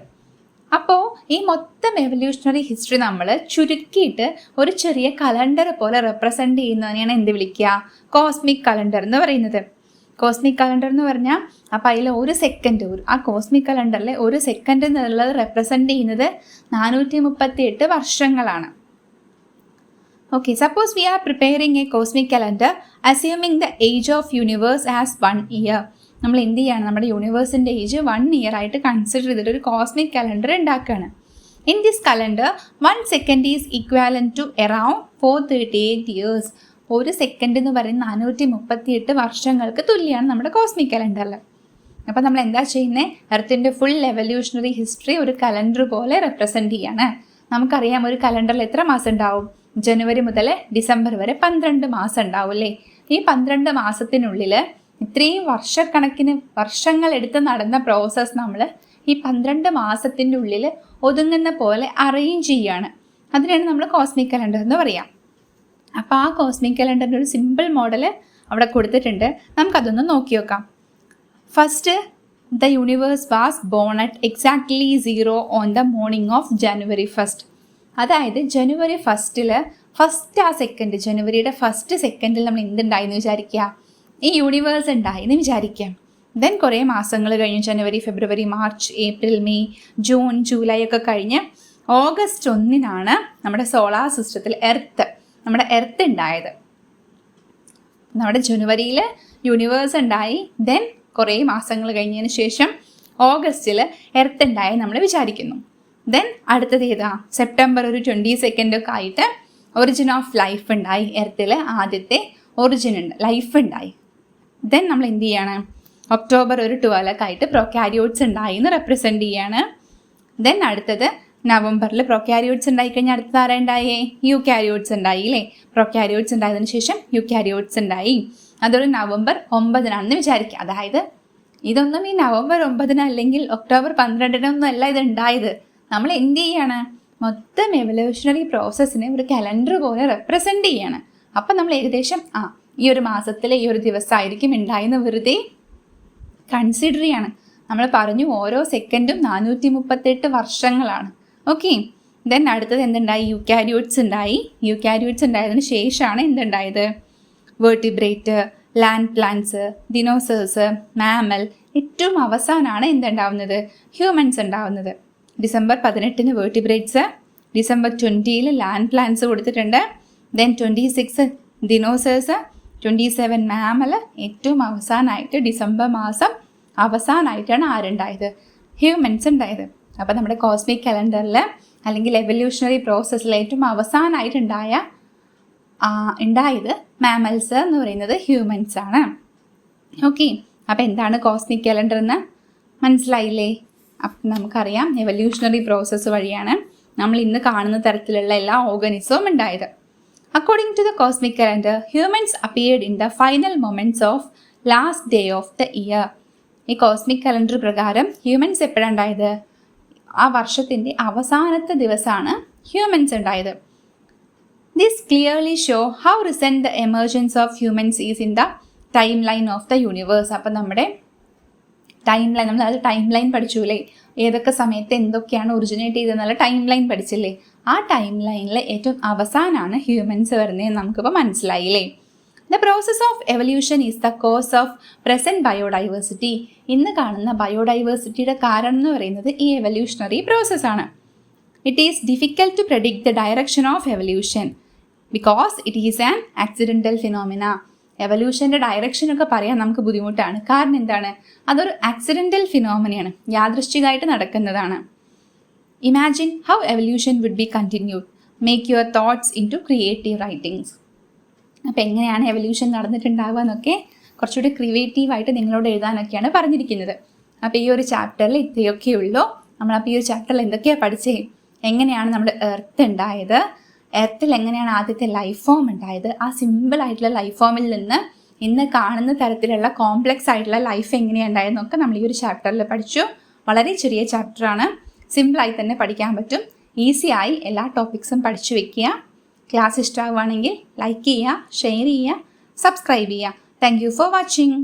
അപ്പോൾ ഈ മൊത്തം എവല്യൂഷണറി ഹിസ്റ്ററി നമ്മൾ ചുരുക്കിയിട്ട് ഒരു ചെറിയ കലണ്ടർ പോലെ റെപ്രസെൻ്റ് ചെയ്യുന്നതിനെയാണ് എന്ത് വിളിക്കുക? കോസ്മിക് കലണ്ടർ എന്ന് പറയുന്നത്. കോസ്മിക് കലണ്ടർ എന്ന് പറഞ്ഞാൽ അപ്പോൾ അതിൽ ഒരു സെക്കൻഡ്, ആ കോസ്മിക് കലണ്ടറിലെ ഒരു സെക്കൻഡ് എന്നുള്ളത് റെപ്രസെൻ്റ് ചെയ്യുന്നത് 438 വർഷങ്ങളാണ്. Okay, suppose we are preparing a cosmic calendar assuming the age of universe as 1 year. നമ്മൾ എന്ത് ചെയ്യാണ്? നമ്മുടെ യൂണിവേഴ്സിൻ്റെ ഏജ് 1 ഇയർ ആയിട്ട് കൺസിഡർ ചെയ്തിട്ട് ഒരു കോസ്മിക് കലണ്ടർ ഉണ്ടാക്കുകയാണ്. In this calendar 1 second is equivalent to around 438 years. ഒരു സെക്കൻഡ് എന്ന് പറയുന്നത് 438 വർഷങ്ങൾക്ക് തുല്യമാണ് നമ്മുടെ കോസ്മിക് കലണ്ടറിൽ. അപ്പോൾ നമ്മൾ എന്താ ചെയ്യുന്നത്? എർത്തിൻ്റെ ഫുൾ എവല്യൂഷണറി ഹിസ്റ്ററി ഒരു കലണ്ടർ പോലെ റെപ്രസെൻ്റ് ചെയ്യാണ്. നമുക്കറിയാം ഒരു കലണ്ടറിൽ എത്ര മാസം ഉണ്ടാവും? ജനുവരി മുതൽ ഡിസംബർ വരെ 12 മാസം ഉണ്ടാവും അല്ലേ. ഈ 12 മാസത്തിനുള്ളിൽ ഇത്രയും വർഷക്കണക്കിന് വർഷങ്ങളെടുത്ത് നടന്ന പ്രോസസ്സ് നമ്മൾ ഈ 12 മാസത്തിൻ്റെ ഉള്ളിൽ ഒതുങ്ങുന്ന പോലെ അറേഞ്ച് ചെയ്യുകയാണ്. അതിനാണ് നമ്മൾ കോസ്മിക് കലണ്ടർ എന്ന് പറയാം. അപ്പോൾ ആ കോസ്മിക് കലണ്ടറിൻ്റെ ഒരു സിമ്പിൾ മോഡൽ അവിടെ കൊടുത്തിട്ടുണ്ട്. നമുക്കതൊന്ന് നോക്കി നോക്കാം. First, the universe was born at exactly 0 on the morning of ജനുവരി 1. അതായത് ജനുവരി 1 ഫസ്റ്റ് ആ സെക്കൻഡ്, ജനുവരിയുടെ ഫസ്റ്റ് സെക്കൻഡിൽ നമ്മൾ എന്തുണ്ടായെന്ന് വിചാരിക്കുക? ഈ യൂണിവേഴ്സ് ഉണ്ടായെന്ന് വിചാരിക്കാം. ദെൻ കുറേ മാസങ്ങൾ കഴിഞ്ഞ് ജനുവരി, ഫെബ്രുവരി, March, April, May, June, July ഒക്കെ കഴിഞ്ഞ് ഓഗസ്റ്റ് 1 നമ്മുടെ സോളാർ സിസ്റ്റത്തിൽ നമ്മുടെ എർത്ത് ഉണ്ടായത്. നമ്മുടെ ജനുവരിയിൽ യൂണിവേഴ്സ് ഉണ്ടായി. ദെൻ കുറേ മാസങ്ങൾ കഴിഞ്ഞതിന് ശേഷം ഓഗസ്റ്റിൽ എർത്ത് ഉണ്ടായി നമ്മൾ വിചാരിക്കുന്നു. ദെൻ അടുത്തത് ഏതാ? സെപ്റ്റംബർ ഒരു 22 ഒക്കെ ആയിട്ട് ഒറിജിൻ ഓഫ് ലൈഫ് ഉണ്ടായി. എർത്തിൽ ആദ്യത്തെ ഒറിജിൻ ലൈഫ് ഉണ്ടായി. ദെൻ നമ്മൾ എന്ത് ചെയ്യാണ്? ഒക്ടോബർ ഒരു 12 ഒക്കെ ആയിട്ട് പ്രൊക്കാരിയോട്സ് ഉണ്ടായി എന്ന് റെപ്രസെൻ്റ് ചെയ്യാണ്. ദെൻ അടുത്തത് നവംബറിൽ പ്രൊക്കാരിയോട്സ് ഉണ്ടായിക്കഴിഞ്ഞാൽ അടുത്തത് ആരാ ഉണ്ടായേ? യൂക്യാരിയോട്സ് ഉണ്ടായി അല്ലേ. പ്രൊക്കാരിയോട്സ് ഉണ്ടായതിനു ശേഷം യൂക്യാരിയോട്സ് ഉണ്ടായി. അതൊരു നവംബർ 9 വിചാരിക്കുക. അതായത് ഇതൊന്നും ഈ നവംബർ 9 അല്ലെങ്കിൽ ഒക്ടോബർ 12 അല്ല ഇത് ഉണ്ടായത്. നമ്മൾ എന്ത് ചെയ്യാണ്? മൊത്തം എവല്യൂഷണറി പ്രോസസ്സിനെ ഒരു കലണ്ടർ പോലെ റെപ്രസെൻ്റ് ചെയ്യാണ്. അപ്പം നമ്മൾ ഏകദേശം ഈ ഒരു മാസത്തിലെ ഈ ഒരു ദിവസമായിരിക്കും ഉണ്ടായെന്ന് വെറുതെ കൺസിഡർ ചെയ്യാണ്. നമ്മൾ പറഞ്ഞു ഓരോ സെക്കൻഡും 438 വർഷങ്ങളാണ്. ഓക്കെ, ദെൻ അടുത്തത് എന്തുണ്ടായി? യൂക്യാരിയോട്സ് ഉണ്ടായി. യൂക്യാരിയോട്സ് ഉണ്ടായതിന് ശേഷമാണ് എന്തുണ്ടായത്? വേർട്ടിബ്രേറ്റ്, ലാൻഡ് പ്ലാന്റ്സ്, ദിനോസേഴ്സ്, മാമൽ, ഏറ്റവും അവസാനമാണ് എന്തുണ്ടാവുന്നത്? ഹ്യൂമൻസ് ഉണ്ടാവുന്നത്. December 18 vertebrates, December 20 land plants കൊടുത്തിട്ടുണ്ട്. ദെൻ 26 ദിനോസേഴ്സ്, 27 മാമൽ, ഏറ്റവും അവസാനമായിട്ട് ഡിസംബർ മാസം അവസാനമായിട്ടാണ് ആരുണ്ടായത്? ഹ്യൂമൻസ് ഉണ്ടായത്. അപ്പോൾ നമ്മുടെ കോസ്മിക് കലണ്ടറിൽ അല്ലെങ്കിൽ എവല്യൂഷണറി പ്രോസസ്സിൽ ഏറ്റവും ഉണ്ടായത് മാമൽസ് എന്ന് പറയുന്നത് ഹ്യൂമൻസ് ആണ്. ഓക്കെ, അപ്പോൾ എന്താണ് കോസ്മിക് കലണ്ടർ എന്ന് മനസ്സിലായില്ലേ? അപ്പം നമുക്കറിയാം എവല്യൂഷണറി പ്രോസസ്സ് വഴിയാണ് നമ്മൾ ഇന്ന് കാണുന്ന തരത്തിലുള്ള എല്ലാ ഓർഗനിസവും ഉണ്ടായത്. According to the cosmic calendar, humans appeared in the final moments of last day of the year. ഈ കോസ്മിക് കലണ്ടർ പ്രകാരം ഹ്യൂമൻസ് എപ്പോഴാണ് ഉണ്ടായത്? ആ വർഷത്തിൻ്റെ അവസാനത്തെ ദിവസമാണ് ഹ്യൂമൻസ് ഉണ്ടായത്. This clearly show how recent the emergence of humans is in the timeline of the universe. അപ്പം നമ്മുടെ നമ്മൾ ടൈം ലൈൻ പഠിച്ചുല്ലേ, ഏതൊക്കെ സമയത്ത് എന്തൊക്കെയാണ് ഒറിജിനേറ്റ് ചെയ്തതെന്നുള്ള ടൈം ലൈൻ പഠിച്ചില്ലേ? ആ ടൈം ലൈനിൽ ഏറ്റവും അവസാനമാണ് ഹ്യൂമൻസ് വരുന്നതെന്ന് നമുക്കിപ്പോൾ മനസ്സിലായില്ലേ? The process of evolution is the cause of present biodiversity. ഇന്ന് കാണുന്ന ബയോഡൈവേഴ്സിറ്റിയുടെ കാരണം എന്ന് പറയുന്നത് ഈ എവല്യൂഷണറി പ്രോസസ്സാണ്. It is difficult to predict the direction of evolution because it is an accidental phenomena. എവല്യൂഷൻ്റെ ഡയറക്ഷനൊക്കെ പറയാൻ നമുക്ക് ബുദ്ധിമുട്ടാണ്. കാരണം എന്താണ്? അതൊരു ആക്സിഡൻ്റൽ ഫിനോമിനയാണ്, യാദൃശ്ചികമായിട്ട് നടക്കുന്നതാണ്. Imagine how evolution would be continued. Make your thoughts into creative writings. അപ്പോൾ എങ്ങനെയാണ് എവല്യൂഷൻ നടന്നിട്ടുണ്ടാവുക എന്നൊക്കെ കുറച്ചുകൂടി ക്രിയേറ്റീവായിട്ട് നിങ്ങളോട് എഴുതാനൊക്കെയാണ് പറഞ്ഞിരിക്കുന്നത്. അപ്പോൾ ഈ ഒരു ചാപ്റ്ററിൽ ഇത്രയൊക്കെ ഉള്ളൂ. നമ്മളപ്പോൾ ഈ ഒരു ചാപ്റ്ററിൽ എന്തൊക്കെയാണ് പഠിച്ചേ? എങ്ങനെയാണ് നമ്മുടെ എർത്ത് ഉണ്ടായത്, എർത്തിൽ എങ്ങനെയാണ് ആദ്യത്തെ ലൈഫ് ഫോം ഉണ്ടായത്, ആ സിമ്പിളായിട്ടുള്ള ലൈഫ് ഫോമിൽ നിന്ന് ഇന്ന് കാണുന്ന തരത്തിലുള്ള കോംപ്ലക്സ് ആയിട്ടുള്ള ലൈഫ് എങ്ങനെയാണ് ഉണ്ടായതെന്നൊക്കെ നമ്മൾ ഈ ഒരു ചാപ്റ്ററിൽ പഠിച്ചു. വളരെ ചെറിയ ചാപ്റ്ററാണ്, സിമ്പിളായി തന്നെ പഠിക്കാൻ പറ്റും. ഈസിയായി എല്ലാ ടോപ്പിക്സും പഠിച്ചു വെക്കുക. ക്ലാസ് ഇഷ്ടമാവുകയാണെങ്കിൽ ലൈക്ക് ചെയ്യുക, ഷെയർ ചെയ്യുക, സബ്സ്ക്രൈബ് ചെയ്യുക. Thank you for watching.